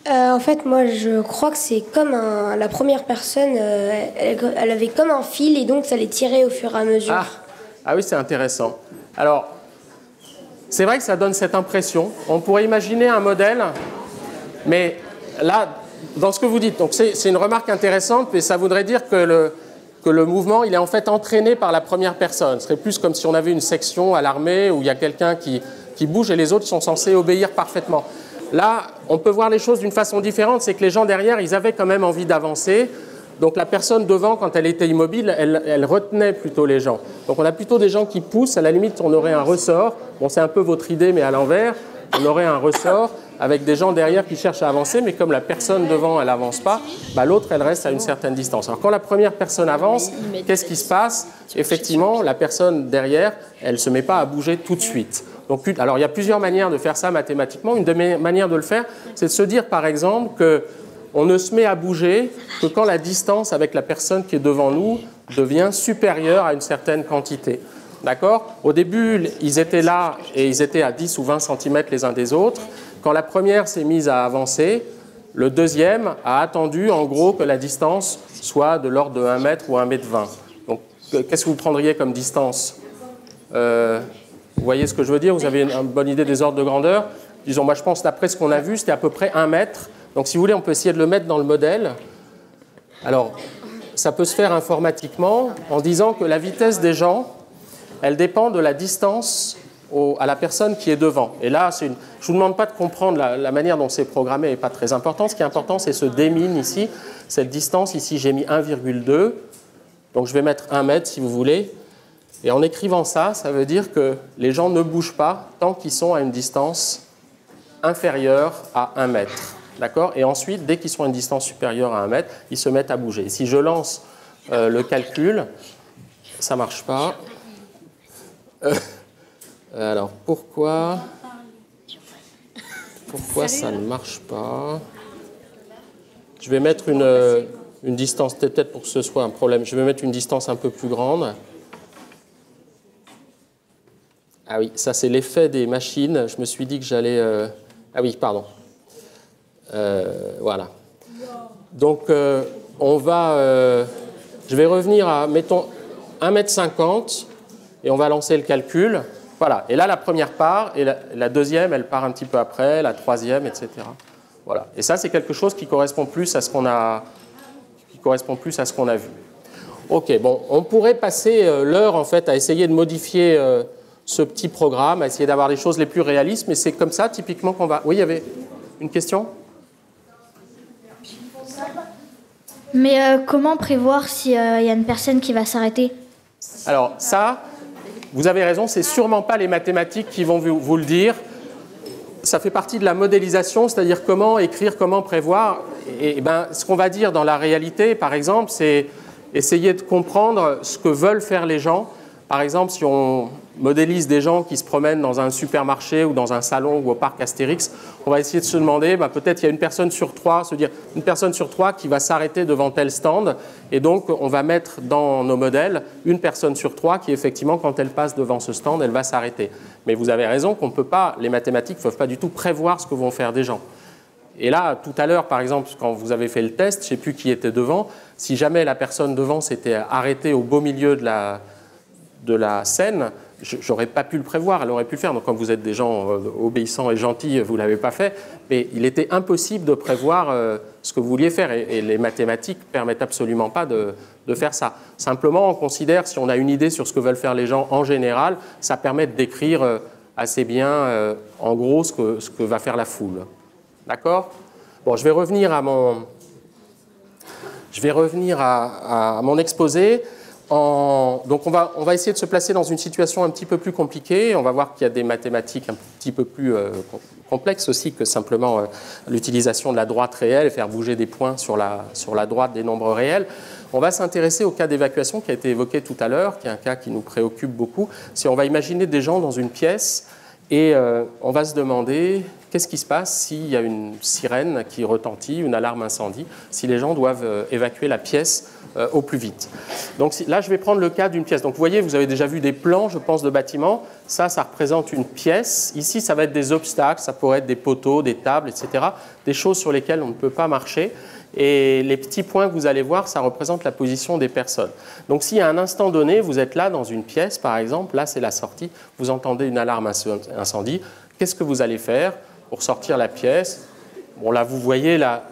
En fait, moi, je crois que c'est comme la première personne, elle avait comme un fil et donc ça les tirait au fur et à mesure. Ah oui, c'est intéressant. Alors, c'est vrai que ça donne cette impression. On pourrait imaginer un modèle, mais là, dans ce que vous dites, donc c'est une remarque intéressante, mais ça voudrait dire que le mouvement, il est en fait entraîné par la première personne. Ce serait plus comme si on avait une section à l'armée où il y a quelqu'un qui bouge et les autres sont censés obéir parfaitement. Là, on peut voir les choses d'une façon différente, c'est que les gens derrière, ils avaient quand même envie d'avancer. Donc la personne devant, quand elle était immobile, elle retenait plutôt les gens. Donc on a plutôt des gens qui poussent, à la limite on aurait un ressort. Bon, c'est un peu votre idée, mais à l'envers, on aurait un ressort avec des gens derrière qui cherchent à avancer, mais comme la personne devant, elle n'avance pas, l'autre, elle reste à une certaine distance. Alors quand la première personne avance, qu'est-ce qui se passe? Effectivement, la personne derrière, elle ne se met pas à bouger tout de suite. Donc, alors il y a plusieurs manières de faire ça mathématiquement. Une des manières de le faire, c'est de se dire par exemple qu'on ne se met à bouger que quand la distance avec la personne qui est devant nous devient supérieure à une certaine quantité. D'accord? Au début, ils étaient là et ils étaient à 10 ou 20 cm les uns des autres. Quand la première s'est mise à avancer, le deuxième a attendu en gros que la distance soit de l'ordre de 1 mètre ou 1 mètre 20. Donc, qu'est-ce que vous prendriez comme distance? Vous voyez ce que je veux dire? Vous avez une bonne idée des ordres de grandeur? Disons, moi je pense, d'après ce qu'on a vu, c'était à peu près 1 mètre. Donc si vous voulez, on peut essayer de le mettre dans le modèle. Alors, ça peut se faire informatiquement en disant que la vitesse des gens, elle dépend de la distance à la personne qui est devant. Et là, je ne vous demande pas de comprendre la manière dont c'est programmé, n'est pas très important. Ce qui est important, c'est ce démin ici. Cette distance, ici, j'ai mis 1,2. Donc je vais mettre 1 mètre si vous voulez. Et en écrivant ça, ça veut dire que les gens ne bougent pas tant qu'ils sont à une distance inférieure à 1 mètre. D'accord? Et ensuite, dès qu'ils sont à une distance supérieure à 1 mètre, ils se mettent à bouger. Si je lance le calcul, ça ne marche pas. Alors, pourquoi ça ne marche pas? Je vais mettre une distance, peut-être pour que ce soit un problème, je vais mettre une distance un peu plus grande. Ah oui, ça c'est l'effet des machines. Je me suis dit que j'allais... Ah oui, pardon. Voilà. Donc, on va... je vais revenir à, mettons, 1,50 m et on va lancer le calcul. Voilà. Et là, la première part, et la deuxième, elle part un petit peu après, la troisième, etc. Voilà. Et ça, c'est quelque chose qui correspond plus à ce qu'on a... qui correspond plus à ce qu'on a vu. Ok, bon, on pourrait passer l'heure en fait à essayer de modifier ce petit programme, à essayer d'avoir les choses les plus réalistes, mais c'est comme ça typiquement qu'on va... Oui, il y avait une question ? Mais comment prévoir s'il y a une personne qui va s'arrêter? Alors ça, vous avez raison, c'est sûrement pas les mathématiques qui vont vous le dire. Ça fait partie de la modélisation, c'est-à-dire comment écrire, comment prévoir. Et ben, ce qu'on va dire dans la réalité, par exemple, c'est essayer de comprendre ce que veulent faire les gens. Par exemple, si on modélise des gens qui se promènent dans un supermarché ou dans un salon ou au parc Astérix, on va essayer de se demander, ben, peut-être il y a une personne sur trois, se dire une personne sur trois qui va s'arrêter devant tel stand, et donc on va mettre dans nos modèles une personne sur trois qui effectivement, quand elle passe devant ce stand, elle va s'arrêter. Mais vous avez raison qu'on ne peut pas, les mathématiques ne peuvent pas du tout prévoir ce que vont faire des gens. Et là, tout à l'heure, par exemple, quand vous avez fait le test, je ne sais plus qui était devant, si jamais la personne devant s'était arrêtée au beau milieu de la scène, j'aurais pas pu le prévoir, elle aurait pu le faire. Donc, comme vous êtes des gens obéissants et gentils, vous ne l'avez pas fait. Mais il était impossible de prévoir ce que vous vouliez faire. Et les mathématiques ne permettent absolument pas de faire ça. Simplement, on considère, si on a une idée sur ce que veulent faire les gens en général, ça permet de décrire assez bien, en gros, ce que va faire la foule. D'accord ? Bon, je vais revenir à mon exposé. Donc on va essayer de se placer dans une situation un petit peu plus compliquée. On va voir qu'il y a des mathématiques un petit peu plus complexes aussi que simplement l'utilisation de la droite réelle et faire bouger des points sur la droite des nombres réels. On va s'intéresser au cas d'évacuation qui a été évoqué tout à l'heure, qui est un cas qui nous préoccupe beaucoup. Si on va imaginer des gens dans une pièce et on va se demander qu'est-ce qui se passe s'il y a une sirène qui retentit, une alarme incendie, si les gens doivent évacuer la pièce au plus vite. Donc là, je vais prendre le cas d'une pièce. Donc vous voyez, vous avez déjà vu des plans, je pense, de bâtiments. Ça représente une pièce. Ici, ça va être des obstacles, ça pourrait être des poteaux, des tables, etc. Des choses sur lesquelles on ne peut pas marcher. Et les petits points que vous allez voir, ça représente la position des personnes. Donc si à un instant donné, vous êtes là dans une pièce, par exemple, là c'est la sortie, vous entendez une alarme incendie, qu'est-ce que vous allez faire pour sortir la pièce? Bon là, vous voyez, là,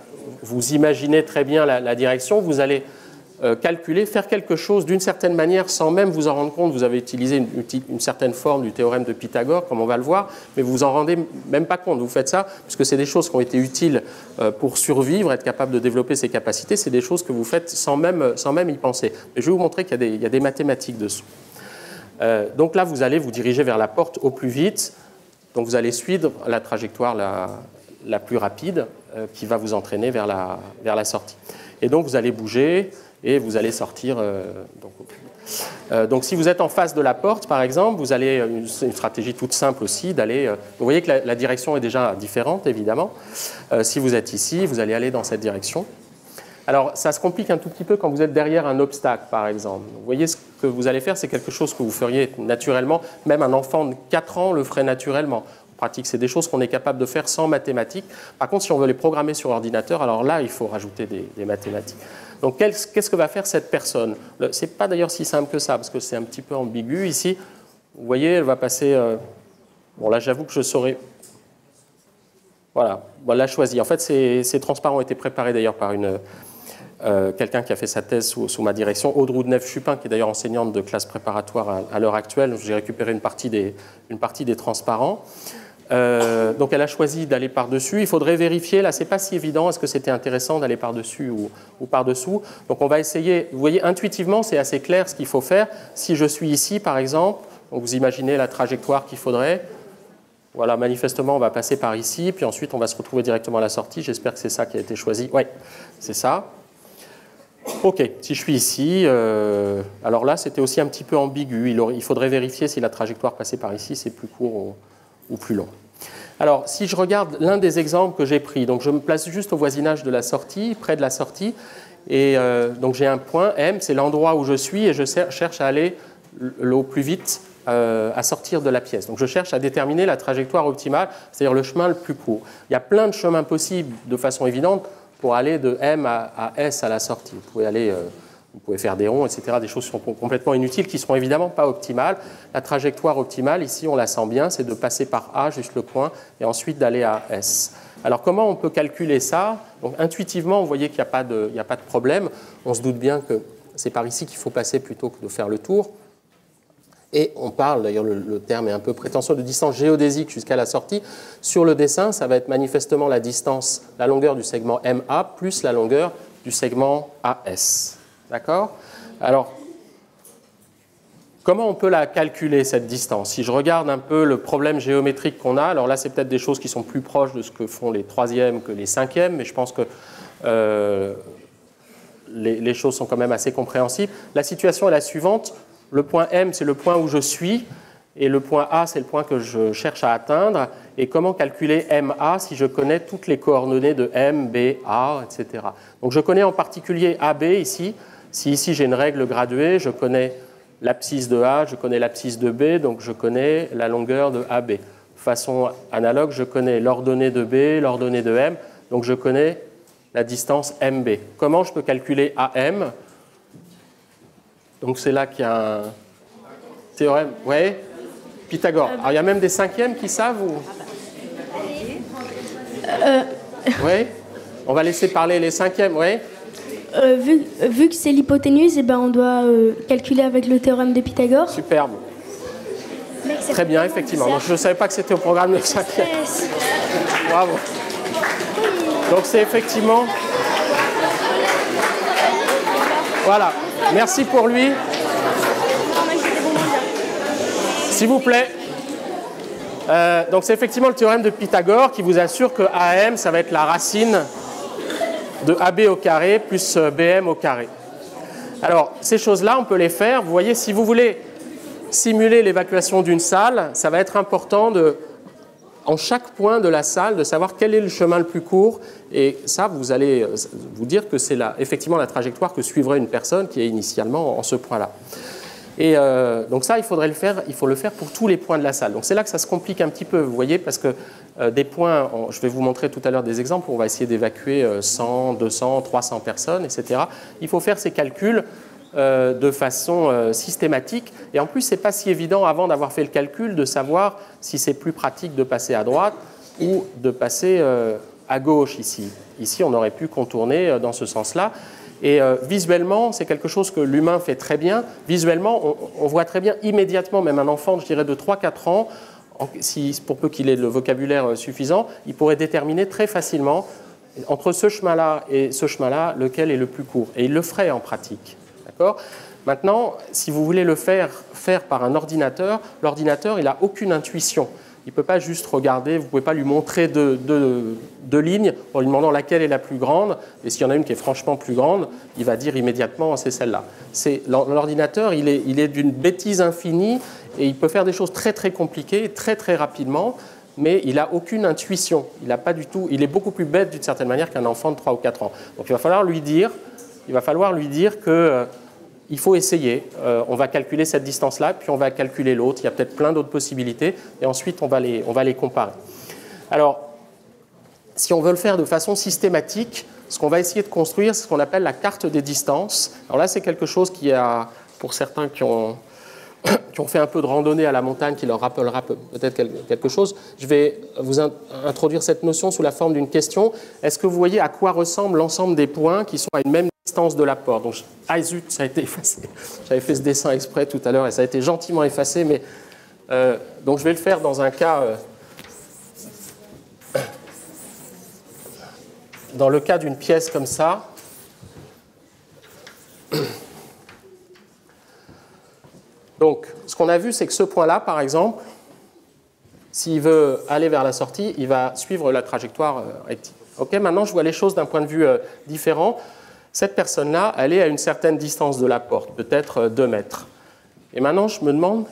vous imaginez très bien la direction, vous allez calculer, faire quelque chose d'une certaine manière sans même vous en rendre compte. Vous avez utilisé une certaine forme du théorème de Pythagore, comme on va le voir, mais vous vous en rendez même pas compte. Vous faites ça puisque c'est des choses qui ont été utiles pour survivre, être capable de développer ses capacités. C'est des choses que vous faites sans même y penser. Mais je vais vous montrer qu'il y a des mathématiques dessous. Donc là, vous allez vous diriger vers la porte au plus vite. Donc vous allez suivre la trajectoire la plus rapide qui va vous entraîner vers la sortie. Et donc vous allez bouger et vous allez sortir. Donc si vous êtes en face de la porte, par exemple, vous allez, c'est une stratégie toute simple aussi, d'aller... vous voyez que la direction est déjà différente, évidemment. Si vous êtes ici, vous allez aller dans cette direction. Alors, ça se complique un tout petit peu quand vous êtes derrière un obstacle, par exemple. Vous voyez, ce que vous allez faire, c'est quelque chose que vous feriez naturellement. Même un enfant de 4 ans le ferait naturellement. En pratique, c'est des choses qu'on est capable de faire sans mathématiques. Par contre, si on veut les programmer sur ordinateur, alors là, il faut rajouter des mathématiques. Donc, qu'est-ce que va faire cette personne? Ce n'est pas d'ailleurs si simple que ça, parce que c'est un petit peu ambigu ici. Vous voyez, elle va passer... Bon, là, j'avoue que je saurais... Voilà, on l'a choisi. En fait, ces transparents ont été préparés d'ailleurs par quelqu'un qui a fait sa thèse sous ma direction, Aude Roudeneff-Chupin, qui est d'ailleurs enseignante de classe préparatoire à l'heure actuelle. J'ai récupéré une partie des transparents. Donc elle a choisi d'aller par-dessus. Il faudrait vérifier, là c'est pas si évident, est-ce que c'était intéressant d'aller par-dessus ou par-dessous. Donc on va essayer, vous voyez intuitivement c'est assez clair ce qu'il faut faire. Si je suis ici par exemple, donc vous imaginez la trajectoire qu'il faudrait. Voilà, manifestement on va passer par ici, puis ensuite on va se retrouver directement à la sortie. J'espère que c'est ça qui a été choisi. Oui, c'est ça. Ok, si je suis ici, alors là c'était aussi un petit peu ambigu. Il faudrait vérifier si la trajectoire passée par ici c'est plus court ou plus long. Alors, si je regarde l'un des exemples que j'ai pris, donc je me place juste au voisinage de la sortie, près de la sortie, et donc j'ai un point M, c'est l'endroit où je suis, et je cherche à aller au plus vite à sortir de la pièce. Donc je cherche à déterminer la trajectoire optimale, c'est-à-dire le chemin le plus court. Il y a plein de chemins possibles de façon évidente pour aller de M à S à la sortie. Vous pouvez faire des ronds, etc., des choses qui sont complètement inutiles, qui ne seront évidemment pas optimales. La trajectoire optimale, ici, on la sent bien, c'est de passer par A, juste le coin, et ensuite d'aller à S. Alors comment on peut calculer ça? Donc intuitivement, vous voyez qu'il n'y a pas de problème. On se doute bien que c'est par ici qu'il faut passer plutôt que de faire le tour. Et on parle, d'ailleurs le terme est un peu prétentieux, de distance géodésique jusqu'à la sortie. Sur le dessin, ça va être manifestement la distance, la longueur du segment MA plus la longueur du segment AS. D'accord? Alors, comment on peut la calculer, cette distance? Si je regarde un peu le problème géométrique qu'on a, alors là, c'est peut-être des choses qui sont plus proches de ce que font les troisièmes que les cinquièmes, mais je pense que les choses sont quand même assez compréhensibles. La situation est la suivante. Le point M, c'est le point où je suis, et le point A, c'est le point que je cherche à atteindre. Et comment calculer MA si je connais toutes les coordonnées de M, B, A, etc. Donc je connais en particulier AB ici. Si ici j'ai une règle graduée, je connais l'abscisse de A, je connais l'abscisse de B, donc je connais la longueur de AB. De façon analogue, je connais l'ordonnée de B, l'ordonnée de M, donc je connais la distance MB. Comment je peux calculer AM? Donc c'est là qu'il y a un théorème. Oui, Pythagore. Alors il y a même des cinquièmes qui savent ou... Oui, on va laisser parler les cinquièmes, oui. Vu que c'est l'hypoténuse, eh ben on doit calculer avec le théorème de Pythagore. Superbe. Très bien, effectivement. Donc, je ne savais pas que c'était au programme de cinquième. Bravo. Donc c'est effectivement... Voilà. Merci pour lui. S'il vous plaît. Donc c'est effectivement le théorème de Pythagore qui vous assure que AM, ça va être la racine de AB au carré plus BM au carré. Alors ces choses-là, on peut les faire. Vous voyez, si vous voulez simuler l'évacuation d'une salle, ça va être important en chaque point de la salle, de savoir quel est le chemin le plus court. Et ça, vous allez vous dire que c'est effectivement la trajectoire que suivrait une personne qui est initialement en ce point-là. Et donc ça, il faut le faire pour tous les points de la salle. Donc c'est là que ça se complique un petit peu, vous voyez, parce que des points, je vais vous montrer tout à l'heure des exemples où on va essayer d'évacuer 100, 200, 300 personnes, etc. Il faut faire ces calculs de façon systématique. Et en plus, ce n'est pas si évident, avant d'avoir fait le calcul, de savoir si c'est plus pratique de passer à droite ou de passer à gauche ici. Ici, on aurait pu contourner dans ce sens-là. Et visuellement, c'est quelque chose que l'humain fait très bien. Visuellement, on voit très bien immédiatement, même un enfant, je dirais, de 3-4 ans, pour peu qu'il ait le vocabulaire suffisant, il pourrait déterminer très facilement entre ce chemin-là et ce chemin-là, lequel est le plus court. Et il le ferait en pratique. D'accord ? Maintenant, si vous voulez le faire par un ordinateur, l'ordinateur, il n'a aucune intuition. Il ne peut pas juste regarder, vous ne pouvez pas lui montrer deux lignes en lui demandant laquelle est la plus grande. Et s'il y en a une qui est franchement plus grande, il va dire immédiatement c'est celle-là. L'ordinateur, il est d'une bêtise infinie et il peut faire des choses très très compliquées, très très rapidement, mais il n'a aucune intuition. Il est beaucoup plus bête d'une certaine manière qu'un enfant de 3 ou 4 ans. Donc il va falloir lui dire que... il faut essayer, on va calculer cette distance-là, puis on va calculer l'autre, il y a peut-être plein d'autres possibilités, et ensuite on va les comparer. Alors, si on veut le faire de façon systématique, ce qu'on va essayer de construire, c'est ce qu'on appelle la carte des distances. Alors là, c'est quelque chose qui a, pour certains qui ont fait un peu de randonnée à la montagne, qui leur rappellera peut-être quelque chose, je vais vous introduire cette notion sous la forme d'une question. Est-ce que vous voyez à quoi ressemble l'ensemble des points qui sont à une même distance de la porte? Donc, zut, ça a été effacé. J'avais fait ce dessin exprès tout à l'heure et ça a été gentiment effacé, mais donc je vais le faire dans un cas, dans le cas d'une pièce comme ça. Donc, ce qu'on a vu, c'est que ce point-là, par exemple, s'il veut aller vers la sortie, il va suivre la trajectoire rectiligne. Ok, maintenant, je vois les choses d'un point de vue différent. Cette personne-là, elle est à une certaine distance de la porte, peut-être 2 mètres. Et maintenant, je me demande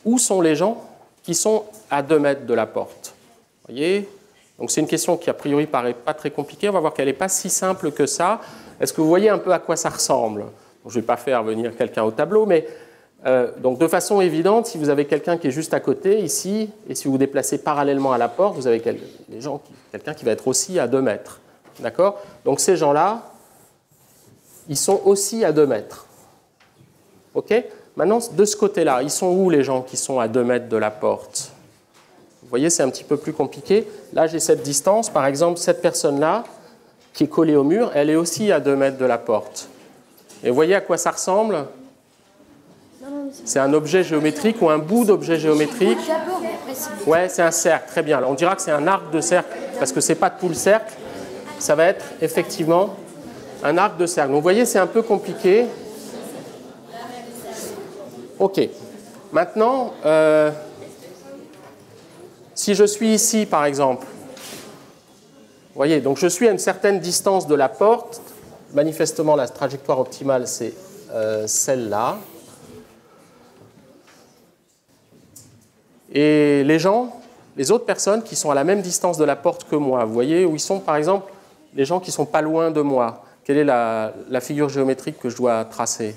où sont les gens qui sont à 2 mètres de la porte. Vous voyez ? Donc, c'est une question qui, a priori, paraît pas très compliquée. On va voir qu'elle n'est pas si simple que ça. Est-ce que vous voyez un peu à quoi ça ressemble ? Donc, je ne vais pas faire venir quelqu'un au tableau, mais donc, de façon évidente, si vous avez quelqu'un qui est juste à côté, ici, et si vous vous déplacez parallèlement à la porte, vous avez quelqu'un qui va être aussi à 2 mètres. D'accord ? Donc, ces gens-là, ils sont aussi à 2 mètres. OK ? Maintenant, de ce côté-là, ils sont où les gens qui sont à 2 mètres de la porte ? Vous voyez, c'est un petit peu plus compliqué. Là, j'ai cette distance. Par exemple, cette personne-là, qui est collée au mur, elle est aussi à 2 mètres de la porte. Et vous voyez à quoi ça ressemble? C'est un objet géométrique ou un bout d'objet géométrique. Ouais, c'est un cercle, très bien. Alors, on dira que c'est un arc de cercle, parce que ce n'est pas tout le cercle. Ça va être effectivement un arc de cercle. Donc, vous voyez, c'est un peu compliqué. OK. Maintenant, si je suis ici, par exemple, vous voyez, donc je suis à une certaine distance de la porte. Manifestement, la trajectoire optimale, c'est celle-là. Et les autres personnes qui sont à la même distance de la porte que moi, vous voyez, où ils sont, par exemple, les gens qui sont pas loin de moi. Quelle est la figure géométrique que je dois tracer?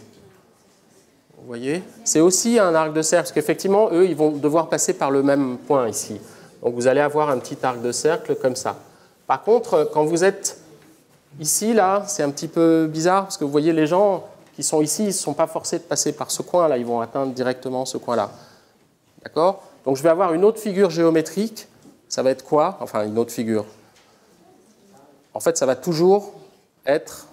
Vous voyez? C'est aussi un arc de cercle, parce qu'effectivement, eux, ils vont devoir passer par le même point ici. Donc vous allez avoir un petit arc de cercle comme ça. Par contre, quand vous êtes ici, là, c'est un petit peu bizarre, parce que vous voyez, les gens qui sont ici, ils ne sont pas forcés de passer par ce coin-là, ils vont atteindre directement ce coin-là. D'accord? Donc je vais avoir une autre figure géométrique. Ça va être quoi? Enfin, une autre figure. En fait, ça va toujours être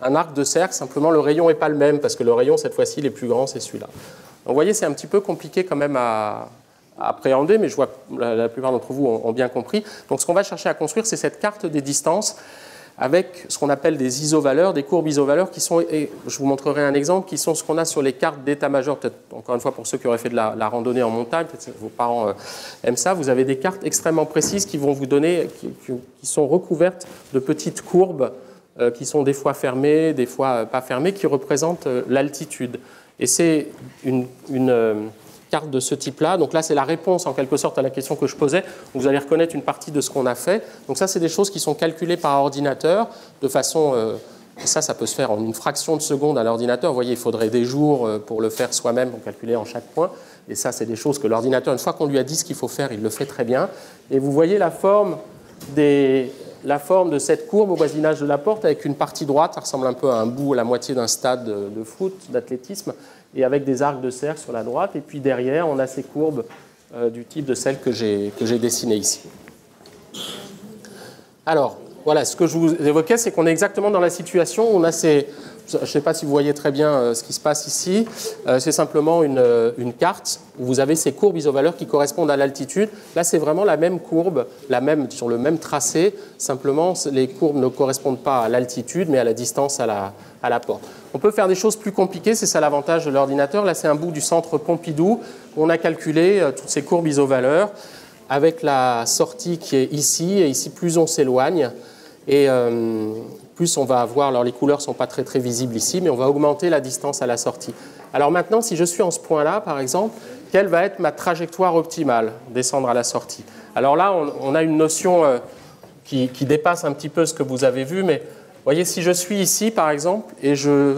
un arc de cercle, simplement le rayon n'est pas le même, parce que le rayon, cette fois-ci, il est plus grand, c'est celui-là. Donc vous voyez, c'est un petit peu compliqué quand même à appréhender, mais je vois que la plupart d'entre vous ont bien compris. Donc ce qu'on va chercher à construire, c'est cette carte des distances avec ce qu'on appelle des isovaleurs, des courbes isovaleurs qui sont, et je vous montrerai un exemple, qui sont ce qu'on a sur les cartes d'état-major, peut-être encore une fois pour ceux qui auraient fait de la randonnée en montagne, peut-être vos parents aiment ça, vous avez des cartes extrêmement précises qui vont vous donner, qui sont recouvertes de petites courbes qui sont des fois fermées, des fois pas fermées, qui représentent l'altitude. Et c'est une carte de ce type-là. Donc là, c'est la réponse en quelque sorte à la question que je posais. Vous allez reconnaître une partie de ce qu'on a fait. Donc ça, c'est des choses qui sont calculées par ordinateur de façon... ça peut se faire en une fraction de seconde à l'ordinateur. Vous voyez, il faudrait des jours pour le faire soi-même, pour calculer en chaque point. Et ça, c'est des choses que l'ordinateur, une fois qu'on lui a dit ce qu'il faut faire, il le fait très bien. Et vous voyez la forme de cette courbe au voisinage de la porte avec une partie droite, ça ressemble un peu à un bout, à la moitié d'un stade de foot, d'athlétisme, et avec des arcs de cercle sur la droite. Et puis derrière, on a ces courbes du type de celles que j'ai dessinées ici. Alors, voilà, ce que je vous évoquais, c'est qu'on est exactement dans la situation où on a ces... Je ne sais pas si vous voyez très bien ce qui se passe ici. C'est simplement une carte où vous avez ces courbes isovaleurs qui correspondent à l'altitude. Là, c'est vraiment la même courbe, sur le même tracé. Simplement, les courbes ne correspondent pas à l'altitude, mais à la distance à la porte. On peut faire des choses plus compliquées, c'est ça l'avantage de l'ordinateur. Là, c'est un bout du centre Pompidou où on a calculé toutes ces courbes isovaleurs avec la sortie qui est ici. Et ici, plus on s'éloigne, et plus on va avoir, alors les couleurs ne sont pas très visibles ici, mais on va augmenter la distance à la sortie. Alors maintenant, si je suis en ce point-là, par exemple, quelle va être ma trajectoire optimale, descendre à la sortie? Alors là, on a une notion qui dépasse un petit peu ce que vous avez vu, mais vous voyez, si je suis ici, par exemple, et je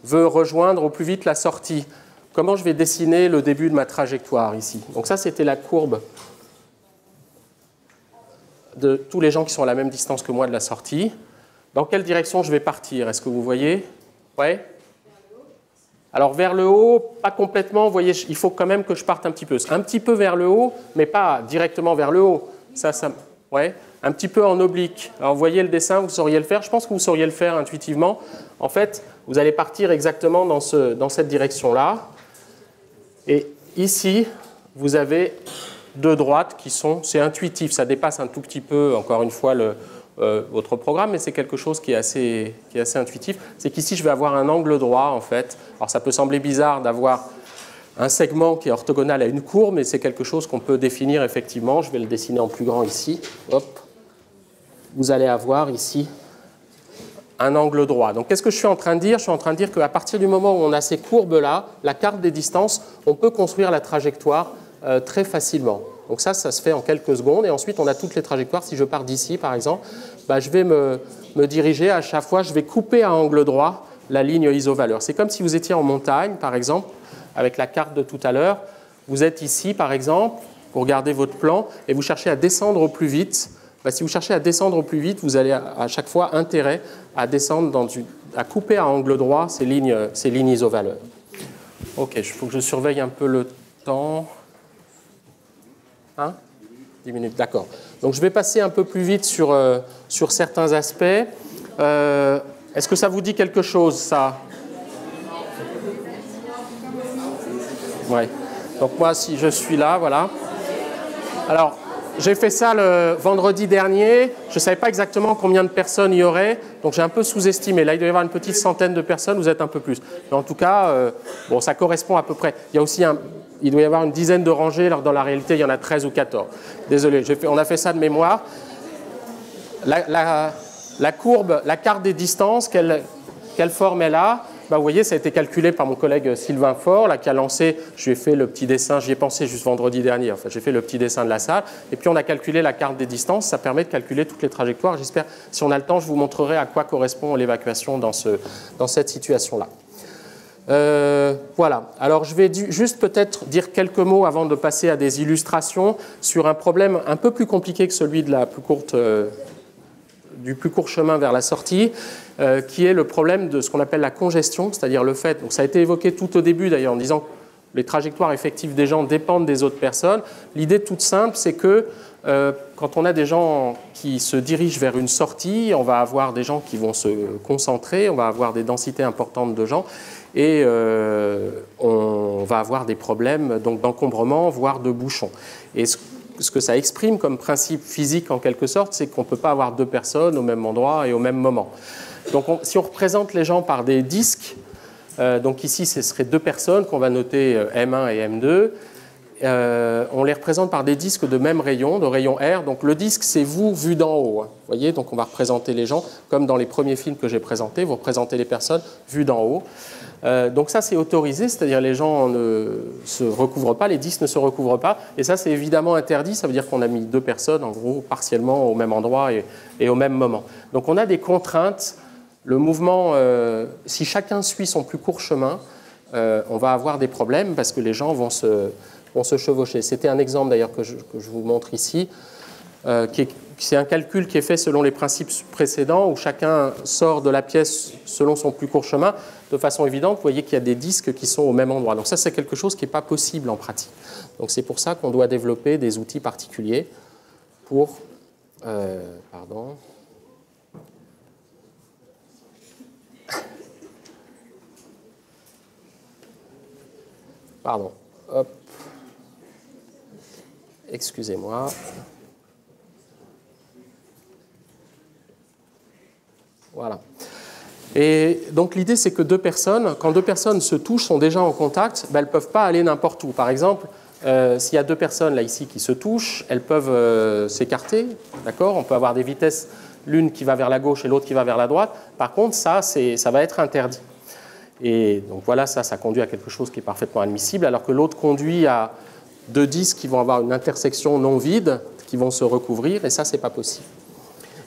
veux rejoindre au plus vite la sortie, comment je vais dessiner le début de ma trajectoire ici? Donc ça, c'était la courbe de tous les gens qui sont à la même distance que moi de la sortie. Dans quelle direction je vais partir? Est-ce que vous voyez? Ouais. Alors vers le haut, pas complètement. Vous voyez, il faut quand même que je parte un petit peu vers le haut, mais pas directement vers le haut. Ouais. Un petit peu en oblique. Alors vous voyez le dessin, vous sauriez le faire. Je pense que vous sauriez le faire intuitivement. En fait, vous allez partir exactement dans cette direction-là. Et ici, vous avez deux droites qui sont, c'est intuitif, ça dépasse un tout petit peu, encore une fois, votre programme, mais c'est quelque chose qui est assez intuitif. C'est qu'ici, je vais avoir un angle droit, en fait. Alors, ça peut sembler bizarre d'avoir un segment qui est orthogonal à une courbe, mais c'est quelque chose qu'on peut définir effectivement. Je vais le dessiner en plus grand ici. Hop. Vous allez avoir ici un angle droit. Donc, qu'est-ce que je suis en train de dire? Je suis en train de dire qu'à partir du moment où on a ces courbes-là, la carte des distances, on peut construire la trajectoire très facilement. Donc ça se fait en quelques secondes. Et ensuite, on a toutes les trajectoires. Si je pars d'ici, par exemple, je vais me diriger à chaque fois. Je vais couper à angle droit la ligne isovaleur. C'est comme si vous étiez en montagne, par exemple, avec la carte de tout à l'heure. Vous êtes ici, par exemple, vous regardez votre plan et vous cherchez à descendre au plus vite. Si vous cherchez à descendre au plus vite, vous allez à chaque fois intérêt à descendre à couper à angle droit ces lignes isovaleurs. Ok, il faut que je surveille un peu le temps. Hein 10 minutes, d'accord. Donc je vais passer un peu plus vite sur certains aspects. Est-ce que ça vous dit quelque chose, ça? Ouais. Donc moi, si je suis là, voilà. Alors, j'ai fait ça le vendredi dernier. Je ne savais pas exactement combien de personnes il y aurait, donc j'ai un peu sous-estimé. Là, il doit y avoir une petite centaine de personnes, vous êtes un peu plus. Mais en tout cas, bon, ça correspond à peu près. Il y a aussi il doit y avoir une dizaine de rangées, alors dans la réalité, il y en a 13 ou 14. Désolé, on a fait ça de mémoire. La courbe, la carte des distances, quelle forme elle a? Bah, vous voyez, ça a été calculé par mon collègue Sylvain Faure, là, qui a lancé, je lui ai fait le petit dessin, j'y ai pensé juste vendredi dernier, enfin, j'ai fait le petit dessin de la salle, et puis on a calculé la carte des distances, ça permet de calculer toutes les trajectoires. J'espère, si on a le temps, je vous montrerai à quoi correspond l'évacuation dans cette situation-là. Voilà, alors je vais juste peut-être dire quelques mots avant de passer à des illustrations sur un problème un peu plus compliqué que celui de du plus court chemin vers la sortie, qui est le problème de ce qu'on appelle la congestion, c'est-à-dire le fait, donc ça a été évoqué tout au début d'ailleurs en disant que les trajectoires effectives des gens dépendent des autres personnes. L'idée toute simple, c'est que quand on a des gens qui se dirigent vers une sortie, on va avoir des gens qui vont se concentrer, on va avoir des densités importantes de gens, et on va avoir des problèmes d'encombrement, voire de bouchons. Et ce que ça exprime comme principe physique en quelque sorte, c'est qu'on ne peut pas avoir deux personnes au même endroit et au même moment. Donc si on représente les gens par des disques, donc ici ce serait deux personnes qu'on va noter M1 et M2, on les représente par des disques de même rayon, de rayon R. Donc le disque c'est vous vu d'en haut. Hein. Vous voyez, donc on va représenter les gens comme dans les premiers films que j'ai présentés, vous représentez les personnes vues d'en haut. Donc ça c'est autorisé, c'est-à-dire les gens ne se recouvrent pas, les disques ne se recouvrent pas, et ça c'est évidemment interdit, ça veut dire qu'on a mis deux personnes en gros partiellement au même endroit et au même moment. Donc on a des contraintes, le mouvement, si chacun suit son plus court chemin, on va avoir des problèmes parce que les gens vont se chevaucher. C'était un exemple d'ailleurs que je vous montre ici, c'est un calcul qui est fait selon les principes précédents où chacun sort de la pièce selon son plus court chemin. De façon évidente, vous voyez qu'il y a des disques qui sont au même endroit. Donc ça, c'est quelque chose qui n'est pas possible en pratique. Donc c'est pour ça qu'on doit développer des outils particuliers pour... pardon. Pardon. Hop. Excusez-moi. Voilà. Et donc l'idée, c'est que quand deux personnes se touchent, sont déjà en contact, ben, elles ne peuvent pas aller n'importe où. Par exemple, s'il y a deux personnes là ici qui se touchent, elles peuvent s'écarter, d'accord ? On peut avoir des vitesses, l'une qui va vers la gauche et l'autre qui va vers la droite. Par contre, ça va être interdit. Et donc voilà, ça conduit à quelque chose qui est parfaitement admissible, alors que l'autre conduit à deux disques qui vont avoir une intersection non vide, qui vont se recouvrir, et ça, c'est pas possible.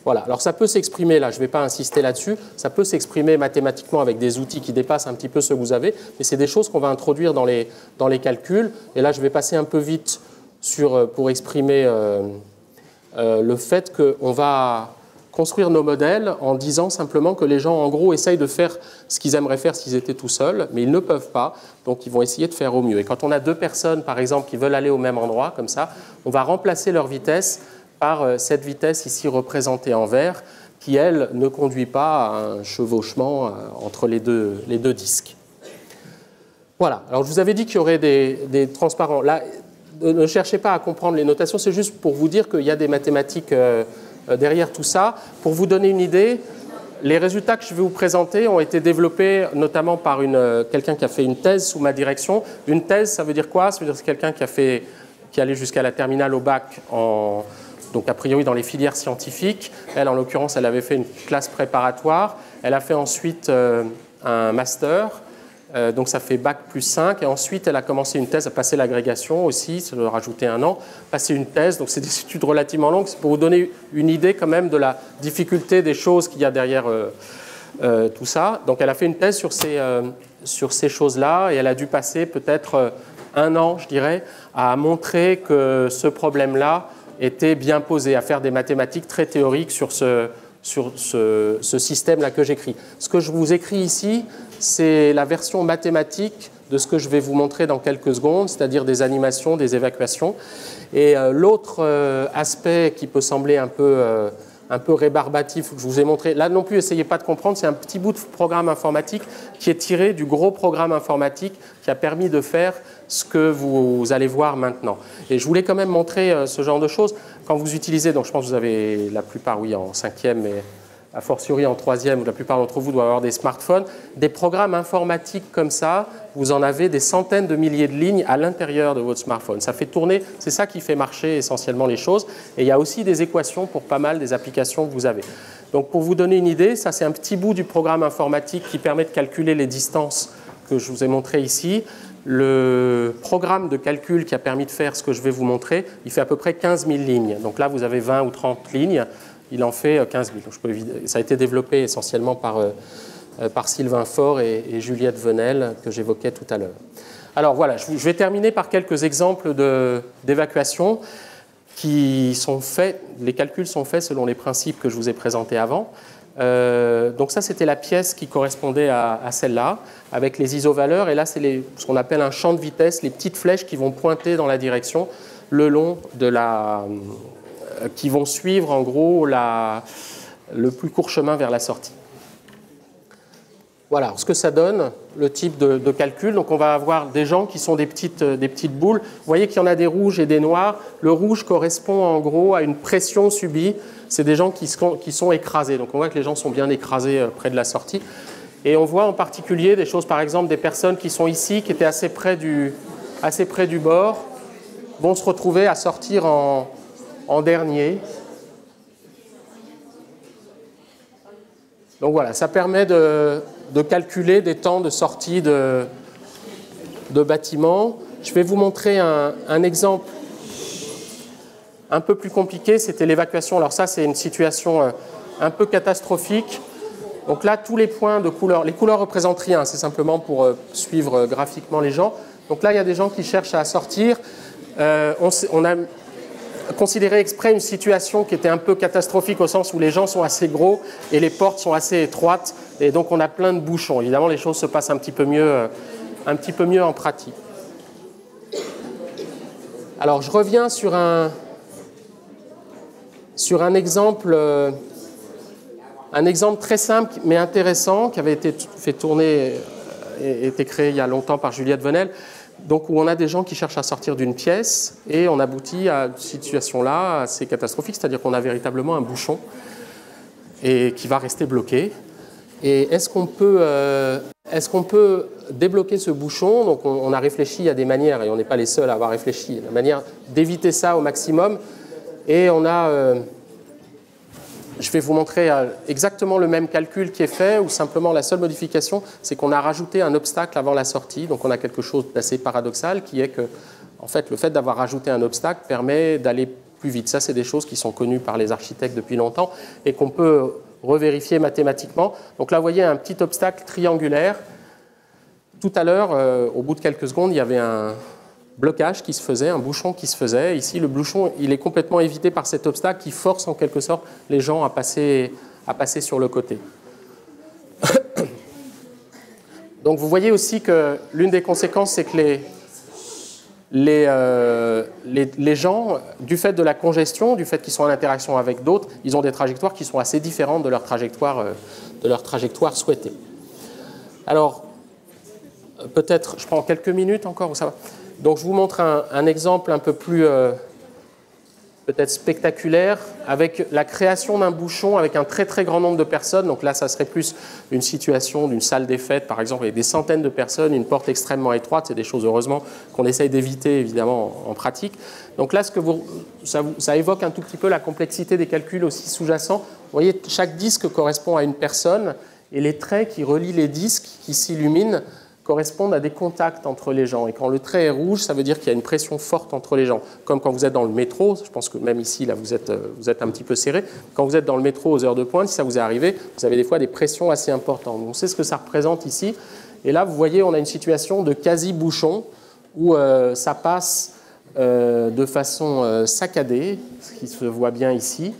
Voilà, alors ça peut s'exprimer, là, je ne vais pas insister là-dessus, ça peut s'exprimer mathématiquement avec des outils qui dépassent un petit peu ceux que vous avez, mais c'est des choses qu'on va introduire dans les calculs, et là, je vais passer un peu vite pour exprimer le fait qu'on va construire nos modèles en disant simplement que les gens, en gros, essayent de faire ce qu'ils aimeraient faire s'ils étaient tout seuls, mais ils ne peuvent pas, donc ils vont essayer de faire au mieux. Et quand on a deux personnes, par exemple, qui veulent aller au même endroit, comme ça, on va remplacer leur vitesse par cette vitesse ici représentée en vert, qui, elle, ne conduit pas à un chevauchement entre les deux disques. Voilà, alors je vous avais dit qu'il y aurait des transparents. Là, ne cherchez pas à comprendre les notations, c'est juste pour vous dire qu'il y a des mathématiques derrière tout ça. Pour vous donner une idée, les résultats que je vais vous présenter ont été développés notamment par quelqu'un qui a fait une thèse sous ma direction. Une thèse, ça veut dire quoi ? Ça veut dire que c'est quelqu'un qui est allé jusqu'à la terminale au bac donc a priori dans les filières scientifiques. Elle, en l'occurrence, elle avait fait une classe préparatoire. Elle a fait ensuite un master, donc ça fait bac plus 5. Et ensuite, elle a commencé une thèse, a passé l'agrégation aussi, ça doit rajouter un an, passer une thèse. Donc c'est des études relativement longues. C'est pour vous donner une idée quand même de la difficulté des choses qu'il y a derrière tout ça. Donc elle a fait une thèse sur ces choses-là et elle a dû passer peut-être un an, je dirais, à montrer que ce problème-là était bien posé, à faire des mathématiques très théoriques sur ce système-là que j'écris. Ce que je vous écris ici, c'est la version mathématique de ce que je vais vous montrer dans quelques secondes, c'est-à-dire des animations, des évacuations. Et l'autre aspect qui peut sembler un peu rébarbatif, que je vous ai montré, là non plus, essayez pas de comprendre, c'est un petit bout de programme informatique qui est tiré du gros programme informatique qui a permis de faire ce que vous allez voir maintenant. Et je voulais quand même montrer ce genre de choses. Quand vous utilisez, donc je pense que vous avez la plupart, oui, en 5e, mais a fortiori en 3e, où la plupart d'entre vous doivent avoir des smartphones, des programmes informatiques comme ça, vous en avez des centaines de milliers de lignes à l'intérieur de votre smartphone. Ça fait tourner, c'est ça qui fait marcher essentiellement les choses. Et il y a aussi des équations pour pas mal des applications que vous avez. Donc pour vous donner une idée, ça c'est un petit bout du programme informatique qui permet de calculer les distances que je vous ai montré ici. Le programme de calcul qui a permis de faire ce que je vais vous montrer, il fait à peu près 15 000 lignes. Donc là, vous avez 20 ou 30 lignes. Il en fait 15 000. Ça a été développé essentiellement par Sylvain Faure et Juliette Venel, que j'évoquais tout à l'heure. Alors voilà, je vais terminer par quelques exemples d'évacuation qui sont faits. Les calculs sont faits selon les principes que je vous ai présentés avant. Donc ça, c'était la pièce qui correspondait à celle-là, avec les isovaleurs. Et là, c'est ce qu'on appelle un champ de vitesse, les petites flèches qui vont pointer dans la direction le long de qui vont suivre en gros le plus court chemin vers la sortie. Voilà ce que ça donne, le type de calcul. Donc on va avoir des gens qui sont des petites boules. Vous voyez qu'il y en a des rouges et des noirs. Le rouge correspond en gros à une pression subie. C'est des gens qui sont écrasés. Donc on voit que les gens sont bien écrasés près de la sortie. Et on voit en particulier des choses, par exemple, des personnes qui sont ici, qui étaient assez près du bord, vont se retrouver à sortir en dernier. Donc voilà, ça permet de calculer des temps de sortie de bâtiments. Je vais vous montrer un exemple un peu plus compliqué, c'était l'évacuation. Alors ça, c'est une situation un peu catastrophique. Donc là, tous les points de couleur, les couleurs représentent rien, c'est simplement pour suivre graphiquement les gens. Donc là, il y a des gens qui cherchent à sortir. On a considéré exprès une situation qui était un peu catastrophique au sens où les gens sont assez gros et les portes sont assez étroites et donc on a plein de bouchons. Évidemment, les choses se passent un petit peu mieux en pratique. Alors, je reviens sur un exemple très simple mais intéressant qui avait été fait tourner et été créé il y a longtemps par Juliette Venel. Donc, où on a des gens qui cherchent à sortir d'une pièce et on aboutit à une situation-là assez catastrophique, c'est-à-dire qu'on a véritablement un bouchon et qui va rester bloqué. Et est-ce qu'on peut débloquer ce bouchon? Donc, on a réfléchi à des manières, et on n'est pas les seuls à avoir réfléchi, la manière d'éviter ça au maximum. Et on a... je vais vous montrer exactement le même calcul qui est fait, où simplement la seule modification, c'est qu'on a rajouté un obstacle avant la sortie. Donc on a quelque chose d'assez paradoxal, qui est que, en fait, le fait d'avoir rajouté un obstacle permet d'aller plus vite. Ça, c'est des choses qui sont connues par les architectes depuis longtemps et qu'on peut revérifier mathématiquement. Donc là, vous voyez un petit obstacle triangulaire. Tout à l'heure, au bout de quelques secondes, il y avait un blocage qui se faisait, un bouchon qui se faisait. Ici, le bouchon, il est complètement évité par cet obstacle qui force en quelque sorte les gens à passer sur le côté. Donc vous voyez aussi que l'une des conséquences, c'est que les gens, du fait de la congestion, du fait qu'ils sont en interaction avec d'autres, ils ont des trajectoires qui sont assez différentes de leur trajectoire souhaitée. Alors, peut-être, je prends quelques minutes encore, ou ça va ? Donc je vous montre un exemple un peu plus peut-être spectaculaire avec la création d'un bouchon avec un très très grand nombre de personnes. Donc là, ça serait plus une situation d'une salle des fêtes, par exemple, avec des centaines de personnes, une porte extrêmement étroite. C'est des choses, heureusement, qu'on essaye d'éviter, évidemment, en pratique. Donc là, ça évoque un tout petit peu la complexité des calculs aussi sous-jacents. Vous voyez, chaque disque correspond à une personne et les traits qui relient les disques, qui s'illuminent, correspondent à des contacts entre les gens. Et quand le trait est rouge, ça veut dire qu'il y a une pression forte entre les gens. Comme quand vous êtes dans le métro, je pense que même ici, là, vous êtes un petit peu serré. Quand vous êtes dans le métro aux heures de pointe, si ça vous est arrivé, vous avez des fois des pressions assez importantes. On sait ce que ça représente ici. Et là, vous voyez, on a une situation de quasi-bouchon où ça passe de façon saccadée, ce qui se voit bien ici.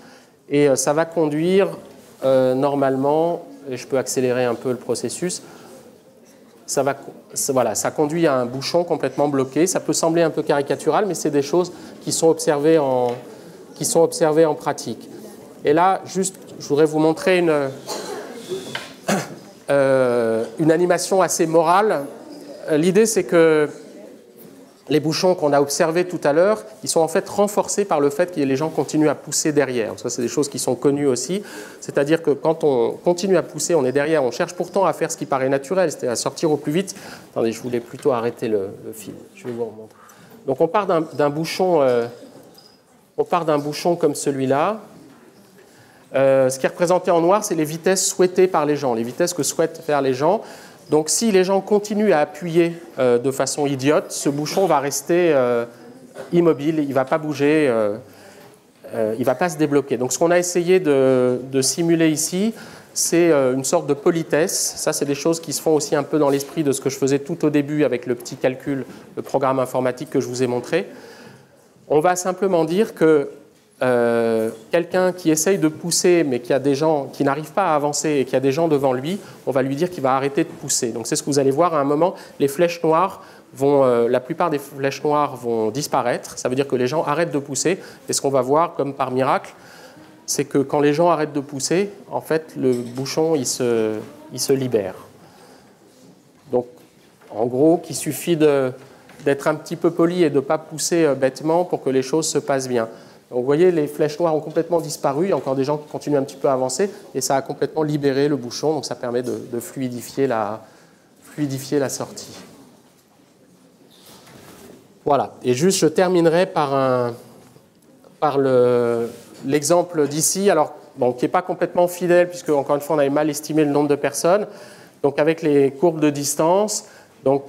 Et ça va conduire normalement, et je peux accélérer un peu le processus, voilà, ça conduit à un bouchon complètement bloqué. Ça peut sembler un peu caricatural, mais c'est des choses qui sont observées en pratique. Et là, juste, je voudrais vous montrer une animation assez morale. L'idée, c'est que les bouchons qu'on a observés tout à l'heure, ils sont en fait renforcés par le fait que les gens continuent à pousser derrière. Ça, c'est des choses qui sont connues aussi. C'est-à-dire que quand on continue à pousser, on est derrière, on cherche pourtant à faire ce qui paraît naturel, c'est-à-dire à sortir au plus vite. Attendez, je voulais plutôt arrêter le film. Je vais vous remontrer. Donc on part d'un bouchon comme celui-là. Ce qui est représenté en noir, c'est les vitesses souhaitées par les gens, les vitesses que souhaitent faire les gens. Donc si les gens continuent à appuyer de façon idiote, ce bouchon va rester immobile, il ne va pas bouger, il ne va pas se débloquer. Donc ce qu'on a essayé de simuler ici, c'est une sorte de politesse. Ça, c'est des choses qui se font aussi un peu dans l'esprit de ce que je faisais tout au début avec le petit calcul, le programme informatique que je vous ai montré. On va simplement dire que quelqu'un qui essaye de pousser, mais qui a des gens qui n'arrivent pas à avancer et qui a des gens devant lui, on va lui dire qu'il va arrêter de pousser. Donc c'est ce que vous allez voir à un moment, les flèches noires la plupart des flèches noires vont disparaître. Ça veut dire que les gens arrêtent de pousser. Et ce qu'on va voir, comme par miracle, c'est que quand les gens arrêtent de pousser, en fait, le bouchon, il se libère. Donc, en gros, qu'il suffit d'être un petit peu poli et de ne pas pousser bêtement pour que les choses se passent bien. Donc, vous voyez, les flèches noires ont complètement disparu. Il y a encore des gens qui continuent un petit peu à avancer. Et ça a complètement libéré le bouchon. Donc, ça permet de fluidifier la sortie. Voilà. Et juste, je terminerai par l'exemple d'ici. Alors, bon, qui n'est pas complètement fidèle, puisque, encore une fois, on avait mal estimé le nombre de personnes. Donc, avec les courbes de distance. Donc,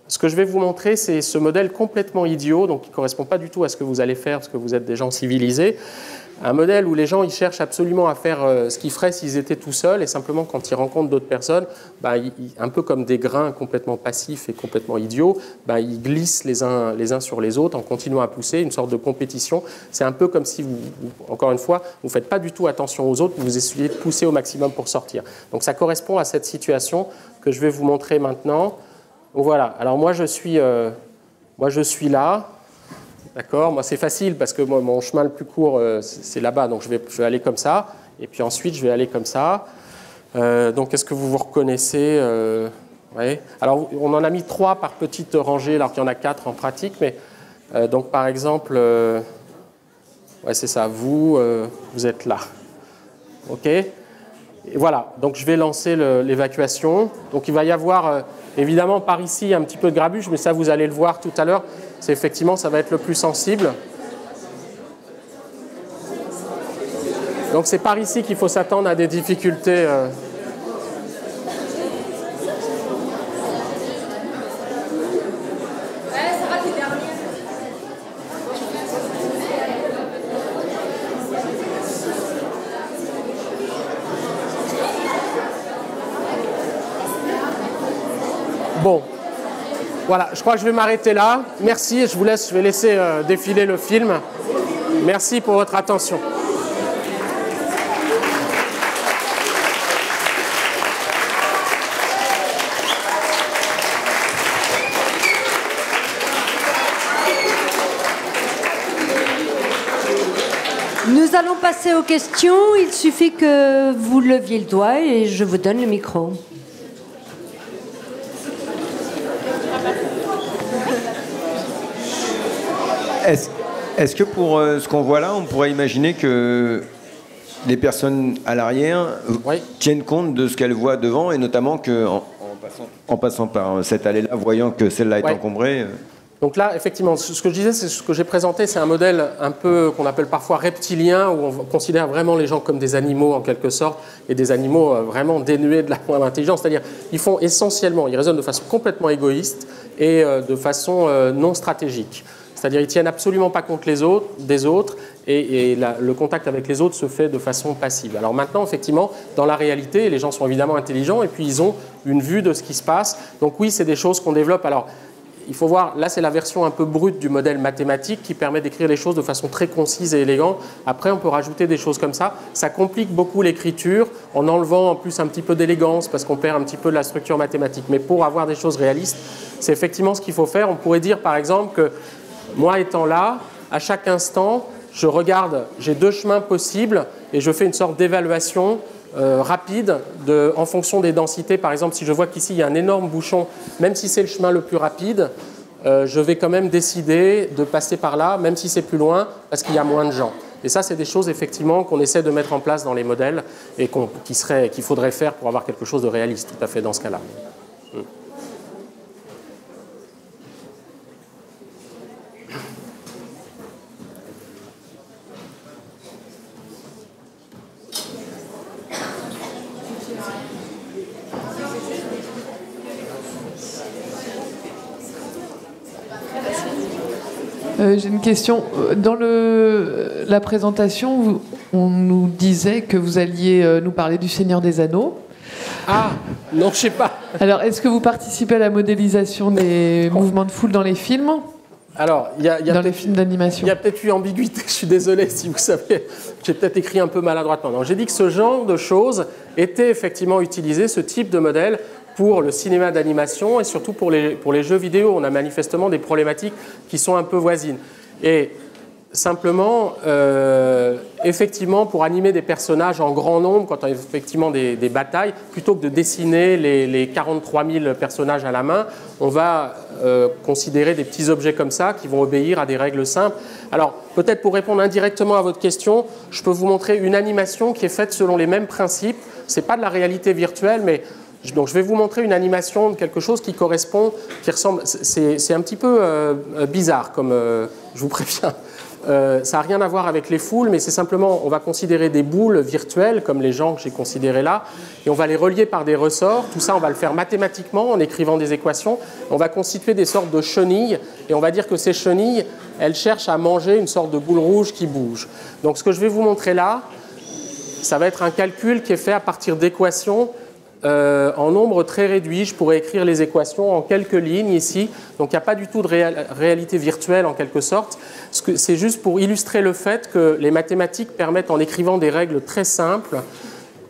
ce que je vais vous montrer, c'est ce modèle complètement idiot, donc qui ne correspond pas du tout à ce que vous allez faire, parce que vous êtes des gens civilisés. Un modèle où les gens ils cherchent absolument à faire ce qu'ils feraient s'ils étaient tout seuls, et simplement quand ils rencontrent d'autres personnes, un peu comme des grains complètement passifs et complètement idiots, ils glissent les uns sur les autres en continuant à pousser, une sorte de compétition. C'est un peu comme si, encore une fois, vous ne faites pas du tout attention aux autres, vous essayez de pousser au maximum pour sortir. Donc ça correspond à cette situation que je vais vous montrer maintenant. Donc voilà, alors moi je suis là. D'accord, moi c'est facile parce que moi, mon chemin le plus court c'est là-bas, donc je vais aller comme ça, et puis ensuite je vais aller comme ça. Donc est-ce que vous vous reconnaissez ouais. Alors on en a mis 3 par petite rangée, alors qu'il y en a 4 en pratique, mais donc par exemple, ouais c'est ça, vous êtes là. Ok. Et voilà, donc je vais lancer l'évacuation. Donc il va y avoir évidemment par ici un petit peu de grabuge, mais ça vous allez le voir tout à l'heure. C'est effectivement, ça va être le plus sensible. Donc c'est par ici qu'il faut s'attendre à des difficultés. Bon. Voilà, je crois que je vais m'arrêter là. Merci et je vais laisser défiler le film. Merci pour votre attention. Nous allons passer aux questions. Il suffit que vous leviez le doigt et je vous donne le micro. Est-ce que pour ce qu'on voit là, on pourrait imaginer que les personnes à l'arrière tiennent compte de ce qu'elles voient devant, et notamment qu'en passant par cette allée-là, voyant que celle-là est encombrée... Donc là, effectivement, ce que je disais, c'est ce que j'ai présenté, c'est un modèle un peu qu'on appelle parfois reptilien, où on considère vraiment les gens comme des animaux en quelque sorte, et des animaux vraiment dénués de la moindre intelligence. C'est-à-dire, ils font essentiellement, ils raisonnent de façon complètement égoïste et de façon non stratégique. C'est-à-dire, ils ne tiennent absolument pas compte des autres, et le contact avec les autres se fait de façon passive. Alors maintenant, effectivement, dans la réalité, les gens sont évidemment intelligents, et puis ils ont une vue de ce qui se passe. Donc oui, c'est des choses qu'on développe. Alors, il faut voir, là c'est la version un peu brute du modèle mathématique qui permet d'écrire les choses de façon très concise et élégante. Après on peut rajouter des choses comme ça. Ça complique beaucoup l'écriture en enlevant en plus un petit peu d'élégance parce qu'on perd un petit peu de la structure mathématique. Mais pour avoir des choses réalistes, c'est effectivement ce qu'il faut faire. On pourrait dire par exemple que moi étant là, à chaque instant, je regarde, j'ai 2 chemins possibles et je fais une sorte d'évaluation rapide en fonction des densités. Par exemple, si je vois qu'ici il y a un énorme bouchon, même si c'est le chemin le plus rapide, je vais quand même décider de passer par là, même si c'est plus loin, parce qu'il y a moins de gens. Et ça, c'est des choses effectivement qu'on essaie de mettre en place dans les modèles et qu'il faudrait faire pour avoir quelque chose de réaliste, tout à fait dans ce cas-là. J'ai une question. Dans la présentation, on nous disait que vous alliez nous parler du Seigneur des Anneaux. Ah, non, je sais pas. Alors, est-ce que vous participez à la modélisation des mouvements de foule dans les films ? Alors, dans les films d'animation. Il y a peut-être eu ambiguïté, je suis désolé si vous savez, j'ai peut-être écrit un peu maladroitement. Donc, j'ai dit que ce genre de choses était effectivement utilisé, ce type de modèle, pour le cinéma d'animation et surtout pour les jeux vidéo. On a manifestement des problématiques qui sont un peu voisines. Et simplement, effectivement, pour animer des personnages en grand nombre, quand on a effectivement des batailles, plutôt que de dessiner les 43 000 personnages à la main, on va considérer des petits objets comme ça qui vont obéir à des règles simples. Alors, peut-être pour répondre indirectement à votre question, je peux vous montrer une animation qui est faite selon les mêmes principes. Ce n'est pas de la réalité virtuelle, mais donc je vais vous montrer une animation de quelque chose qui correspond, qui ressemble. C'est un petit peu bizarre, comme je vous préviens. Ça n'a rien à voir avec les foules, mais c'est simplement, on va considérer des boules virtuelles, comme les gens que j'ai considérés là, et on va les relier par des ressorts. Tout ça, on va le faire mathématiquement, en écrivant des équations. On va constituer des sortes de chenilles, et on va dire que ces chenilles, elles cherchent à manger une sorte de boule rouge qui bouge. Donc ce que je vais vous montrer là, ça va être un calcul qui est fait à partir d'équations en nombre très réduit. Je pourrais écrire les équations en quelques lignes ici. Donc il n'y a pas du tout de réalité virtuelle en quelque sorte. C'est juste pour illustrer le fait que les mathématiques permettent, en écrivant des règles très simples,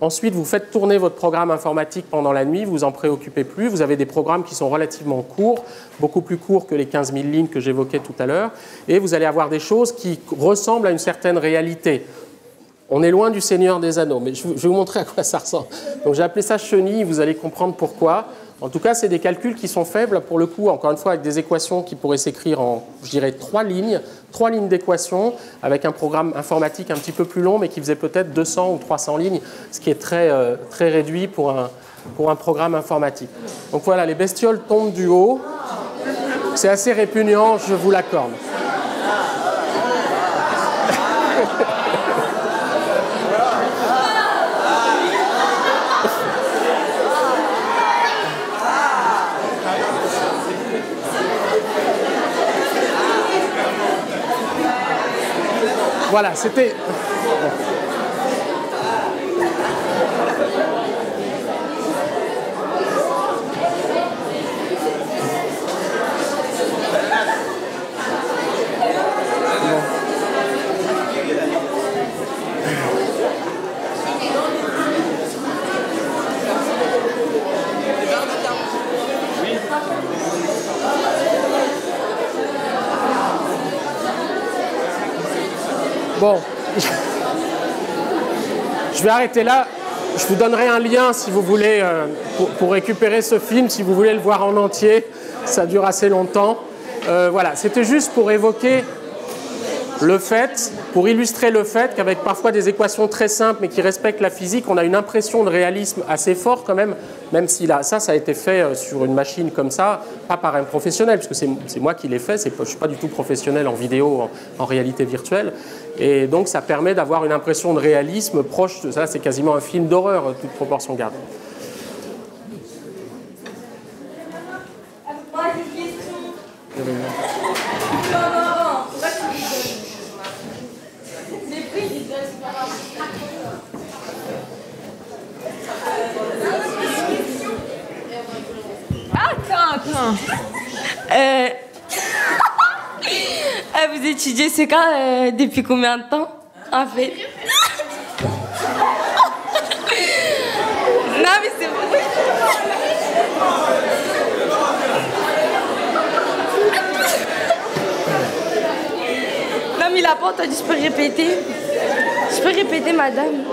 ensuite vous faites tourner votre programme informatique pendant la nuit, vous vous en préoccupez plus. Vous avez des programmes qui sont relativement courts, beaucoup plus courts que les 15 000 lignes que j'évoquais tout à l'heure, et vous allez avoir des choses qui ressemblent à une certaine réalité. On est loin du Seigneur des Anneaux, mais je vais vous montrer à quoi ça ressemble. Donc j'ai appelé ça chenille, vous allez comprendre pourquoi. En tout cas, c'est des calculs qui sont faibles, pour le coup, encore une fois, avec des équations qui pourraient s'écrire en, je dirais, 3 lignes d'équations, avec un programme informatique un petit peu plus long, mais qui faisait peut-être 200 ou 300 lignes, ce qui est très, très réduit pour un programme informatique. Donc voilà, les bestioles tombent du haut. C'est assez répugnant, je vous l'accorde. Voilà, c'était... Bon, je vais arrêter là. Je vous donnerai un lien si vous voulez, pour récupérer ce film, si vous voulez le voir en entier. Ça dure assez longtemps. Voilà, c'était juste pour évoquer le fait, pour illustrer le fait qu'avec parfois des équations très simples mais qui respectent la physique, on a une impression de réalisme assez fort quand même si là, ça a été fait sur une machine comme ça, pas par un professionnel, puisque c'est moi qui l'ai fait, je ne suis pas du tout professionnel en vidéo, en réalité virtuelle, et donc ça permet d'avoir une impression de réalisme proche de ça, c'est quasiment un film d'horreur, toute proportion gardée. vous étudiez ce cas depuis combien de temps, en fait? Non, mais c'est vrai. Non, mais il n'a pas entendu, je peux répéter. Je peux répéter, madame.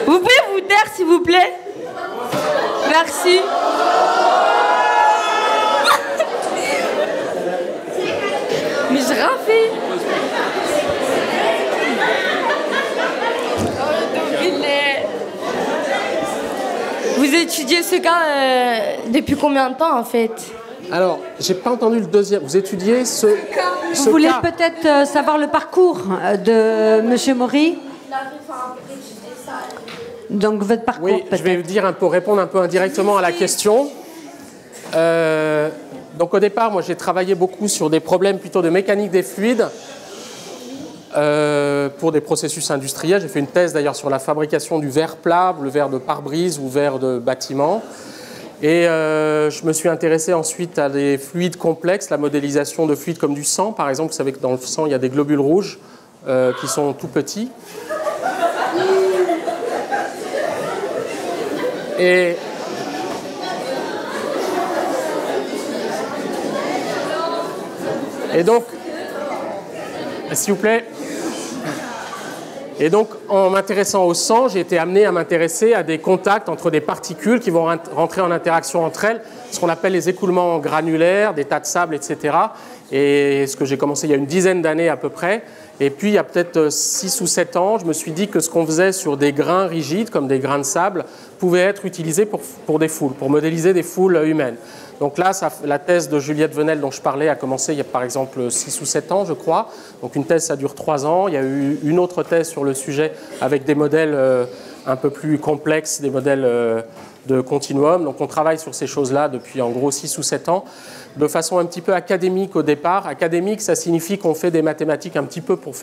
Vous pouvez vous taire, s'il vous plaît? Merci. Mais je rafais. Vous étudiez ce cas depuis combien de temps, en fait? Alors, j'ai pas entendu le deuxième. Vous étudiez ce Vous voulez cas. peut-être savoir le parcours de Monsieur Maury? Donc votre parcours, Oui, je vais répondre un peu indirectement à la question. Donc au départ, moi j'ai travaillé beaucoup sur des problèmes plutôt de mécanique des fluides pour des processus industriels. J'ai fait une thèse d'ailleurs sur la fabrication du verre plat, le verre de pare-brise ou verre de bâtiment. Et je me suis intéressé ensuite à des fluides complexes, la modélisation de fluides comme du sang. Par exemple, vous savez que dans le sang, il y a des globules rouges qui sont tout petits. Et donc, s'il vous plaît. Et donc, en m'intéressant au sang, j'ai été amené à m'intéresser à des contacts entre des particules qui vont rentrer en interaction entre elles, ce qu'on appelle les écoulements granulaires, des tas de sable, etc. Et ce que j'ai commencé il y a une dizaine d'années à peu près. Et puis, il y a peut-être 6 ou 7 ans, je me suis dit que ce qu'on faisait sur des grains rigides, comme des grains de sable, pouvait être utilisé pour des foules, pour modéliser des foules humaines. Donc là, la thèse de Juliette Venel dont je parlais a commencé il y a par exemple 6 ou 7 ans, je crois. Donc une thèse, ça dure 3 ans. Il y a eu une autre thèse sur le sujet avec des modèles un peu plus complexes, des modèles de continuum. Donc on travaille sur ces choses-là depuis en gros 6 ou 7 ans, de façon un petit peu académique au départ. Académique, ça signifie qu'on fait des mathématiques un petit peu pour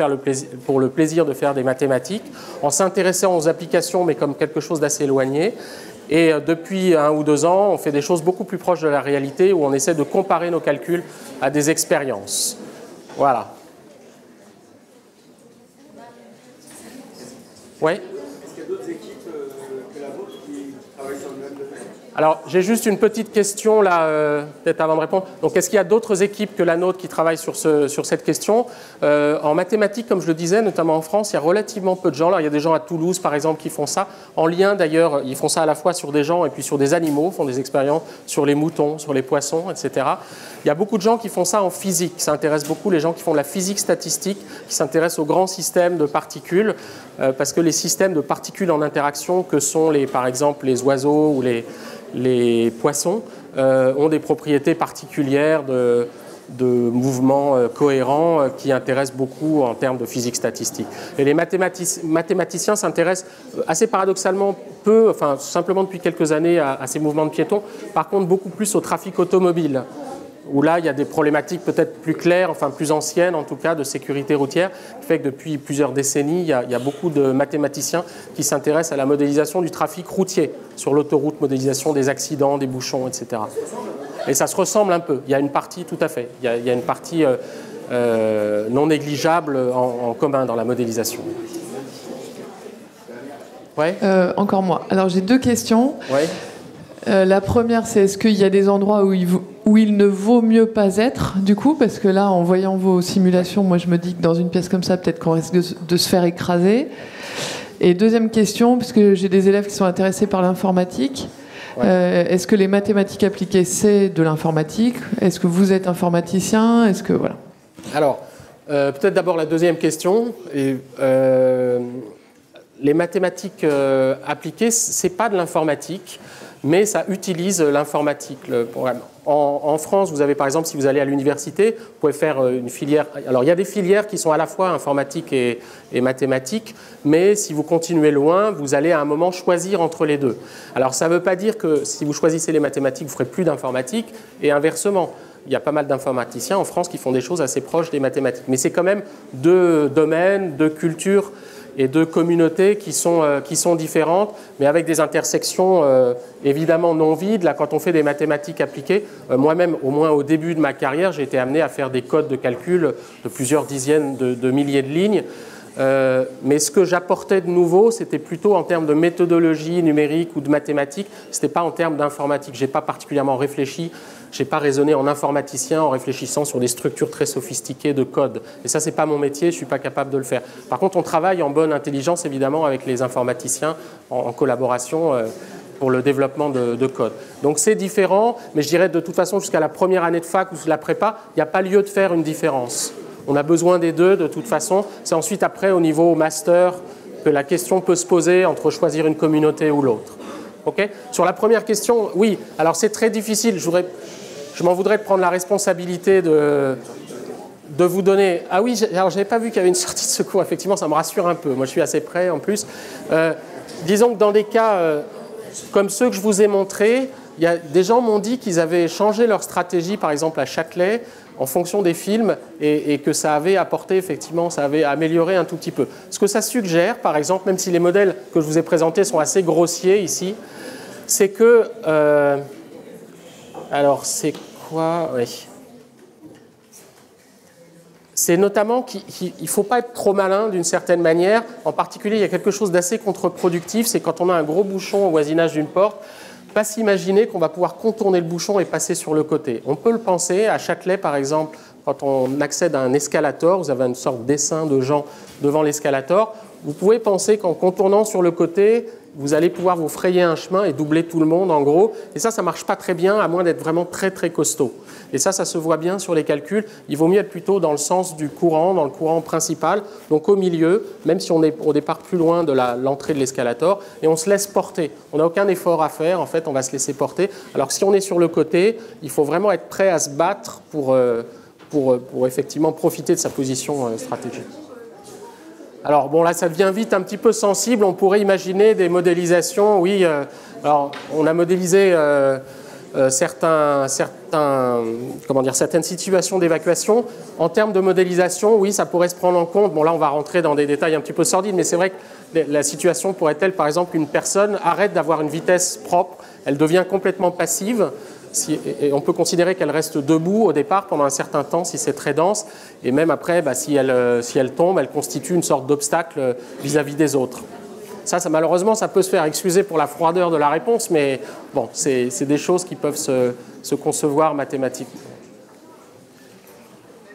le plaisir de faire des mathématiques, en s'intéressant aux applications, mais comme quelque chose d'assez éloigné. Et depuis 1 ou 2 ans, on fait des choses beaucoup plus proches de la réalité, où on essaie de comparer nos calculs à des expériences. Voilà. Oui ? Est-ce qu'il y a d'autres équipes que la vôtre qui travaillent sur le même domaine ? Alors, j'ai juste une petite question là, peut-être avant de répondre. Donc, est-ce qu'il y a d'autres équipes que la nôtre qui travaillent sur cette question ? En mathématiques, comme je le disais, notamment en France, il y a relativement peu de gens. Alors, il y a des gens à Toulouse, par exemple, qui font ça. En lien, d'ailleurs, ils font ça à la fois sur des gens et puis sur des animaux, font des expériences sur les moutons, sur les poissons, etc. Il y a beaucoup de gens qui font ça en physique. Ça intéresse beaucoup les gens qui font de la physique statistique, qui s'intéressent aux grands systèmes de particules, parce que les systèmes de particules en interaction, que sont, par exemple, les oiseaux ou les poissons ont des propriétés particulières de mouvements cohérents qui intéressent beaucoup en termes de physique statistique. Et les mathématiciens s'intéressent assez paradoxalement peu, enfin simplement depuis quelques années à ces mouvements de piétons, par contre beaucoup plus au trafic automobile, où là, il y a des problématiques peut-être plus claires, enfin plus anciennes en tout cas, de sécurité routière, qui fait que depuis plusieurs décennies, il y a beaucoup de mathématiciens qui s'intéressent à la modélisation du trafic routier, sur l'autoroute, modélisation des accidents, des bouchons, etc. Et ça se ressemble un peu. Il y a une partie, tout à fait, il y a une partie non négligeable en commun dans la modélisation. Ouais. Encore moi. Alors j'ai 2 questions. Ouais. La première, c'est est-ce qu'il y a des endroits où il ne vaut mieux pas être, du coup, parce que là, en voyant vos simulations, moi je me dis que dans une pièce comme ça, peut-être qu'on risque de se faire écraser. Et deuxième question, puisque j'ai des élèves qui sont intéressés par l'informatique, est-ce que les mathématiques appliquées, c'est de l'informatique ? Est-ce que vous êtes informaticien ? Est-ce que voilà. Alors, peut-être d'abord la deuxième question. Les mathématiques appliquées, c'est pas de l'informatique, mais ça utilise l'informatique, le programme. En France, vous avez par exemple, si vous allez à l'université, vous pouvez faire une filière. Alors, il y a des filières qui sont à la fois informatiques et mathématiques, mais si vous continuez loin, vous allez à un moment choisir entre les deux. Alors, ça ne veut pas dire que si vous choisissez les mathématiques, vous ne ferez plus d'informatique, et inversement. Il y a pas mal d'informaticiens en France qui font des choses assez proches des mathématiques. Mais c'est quand même 2 domaines, 2 cultures et deux communautés qui sont différentes, mais avec des intersections évidemment non vides. Là, quand on fait des mathématiques appliquées, moi-même, au moins au début de ma carrière, j'ai été amené à faire des codes de calcul de plusieurs dizaines de milliers de lignes. Mais ce que j'apportais de nouveau, c'était plutôt en termes de méthodologie numérique ou de mathématiques, ce n'était pas en termes d'informatique. Je n'ai pas particulièrement réfléchi, je n'ai pas raisonné en informaticien en réfléchissant sur des structures très sophistiquées de code. Et ça, ce n'est pas mon métier, je ne suis pas capable de le faire. Par contre, on travaille en bonne intelligence, évidemment, avec les informaticiens en collaboration pour le développement de code. Donc c'est différent, mais je dirais de toute façon, jusqu'à la première année de fac ou la prépa, il n'y a pas lieu de faire une différence. On a besoin des deux de toute façon. C'est ensuite après au niveau master que la question peut se poser entre choisir une communauté ou l'autre. Okay ? Sur la première question, oui. Alors c'est très difficile. Je m'en voudrais de prendre la responsabilité de vous donner... Ah oui, alors je n'avais pas vu qu'il y avait une sortie de secours. Effectivement, ça me rassure un peu. Moi, je suis assez près en plus. Disons que dans des cas comme ceux que je vous ai montrés, des gens m'ont dit qu'ils avaient changé leur stratégie, par exemple à Châtelet, en fonction des films, et que ça avait apporté, effectivement, ça avait amélioré un tout petit peu. Ce que ça suggère, par exemple, même si les modèles que je vous ai présentés sont assez grossiers ici, c'est que... alors, c'est quoi? Oui. C'est notamment qu'il ne faut pas être trop malin d'une certaine manière. En particulier, il y a quelque chose d'assez contre-productif, c'est quand on a un gros bouchon au voisinage d'une porte, pas s'imaginer qu'on va pouvoir contourner le bouchon et passer sur le côté. On peut le penser, à Châtelet par exemple, quand on accède à un escalator, vous avez une sorte de dessin de gens devant l'escalator, vous pouvez penser qu'en contournant sur le côté, vous allez pouvoir vous frayer un chemin et doubler tout le monde en gros. Et ça ne marche pas très bien, à moins d'être vraiment très très costaud. Et ça se voit bien sur les calculs. Il vaut mieux être plutôt dans le sens du courant, dans le courant principal, donc au milieu, même si on est au départ plus loin de l'entrée de l'escalator, et on se laisse porter. On n'a aucun effort à faire, en fait, on va se laisser porter. Alors que si on est sur le côté, il faut vraiment être prêt à se battre pour effectivement profiter de sa position stratégique. Alors bon, là, ça devient vite un petit peu sensible. On pourrait imaginer des modélisations. Oui, alors on a modélisé certaines situations d'évacuation. En termes de modélisation, oui, ça pourrait se prendre en compte. Bon, là, on va rentrer dans des détails un petit peu sordides, mais c'est vrai que la situation pourrait être, par exemple, qu'une personne arrête d'avoir une vitesse propre, elle devient complètement passive. Et on peut considérer qu'elle reste debout au départ pendant un certain temps si c'est très dense, et même après, si elle tombe, elle constitue une sorte d'obstacle vis-à-vis des autres. Ça, malheureusement, ça peut se faire. Excusez pour la froideur de la réponse, mais bon, c'est des choses qui peuvent se concevoir mathématiquement.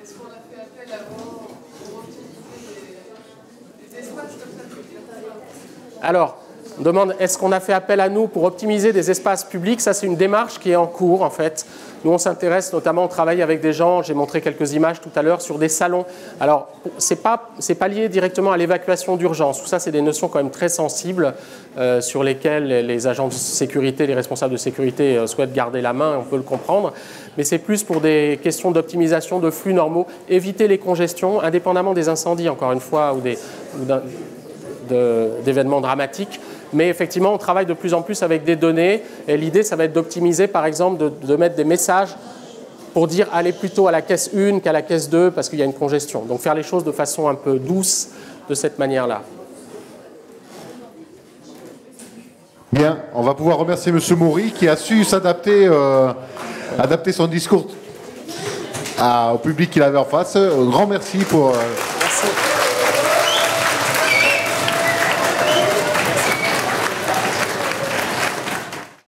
Est-ce qu'on a fait appel avant pour optimiser des espaces comme ça? Alors, on demande, est-ce qu'on a fait appel à nous pour optimiser des espaces publics? Ça, c'est une démarche qui est en cours, en fait. Nous, on s'intéresse notamment, on travaille avec des gens, j'ai montré quelques images tout à l'heure, sur des salons. Alors, c'est pas lié directement à l'évacuation d'urgence. Tout ça, c'est des notions quand même très sensibles sur lesquelles les agents de sécurité, les responsables de sécurité souhaitent garder la main, on peut le comprendre. Mais c'est plus pour des questions d'optimisation de flux normaux, éviter les congestions, indépendamment des incendies, encore une fois, ou d'événements dramatiques. Mais effectivement, on travaille de plus en plus avec des données. Et l'idée, ça va être d'optimiser, par exemple, de mettre des messages pour dire allez plutôt à la caisse 1 qu'à la caisse 2 parce qu'il y a une congestion. Donc faire les choses de façon un peu douce de cette manière-là. Bien, on va pouvoir remercier M. Maury qui a su s'adapter, adapter son discours au public qu'il avait en face. Un grand merci pour... Merci.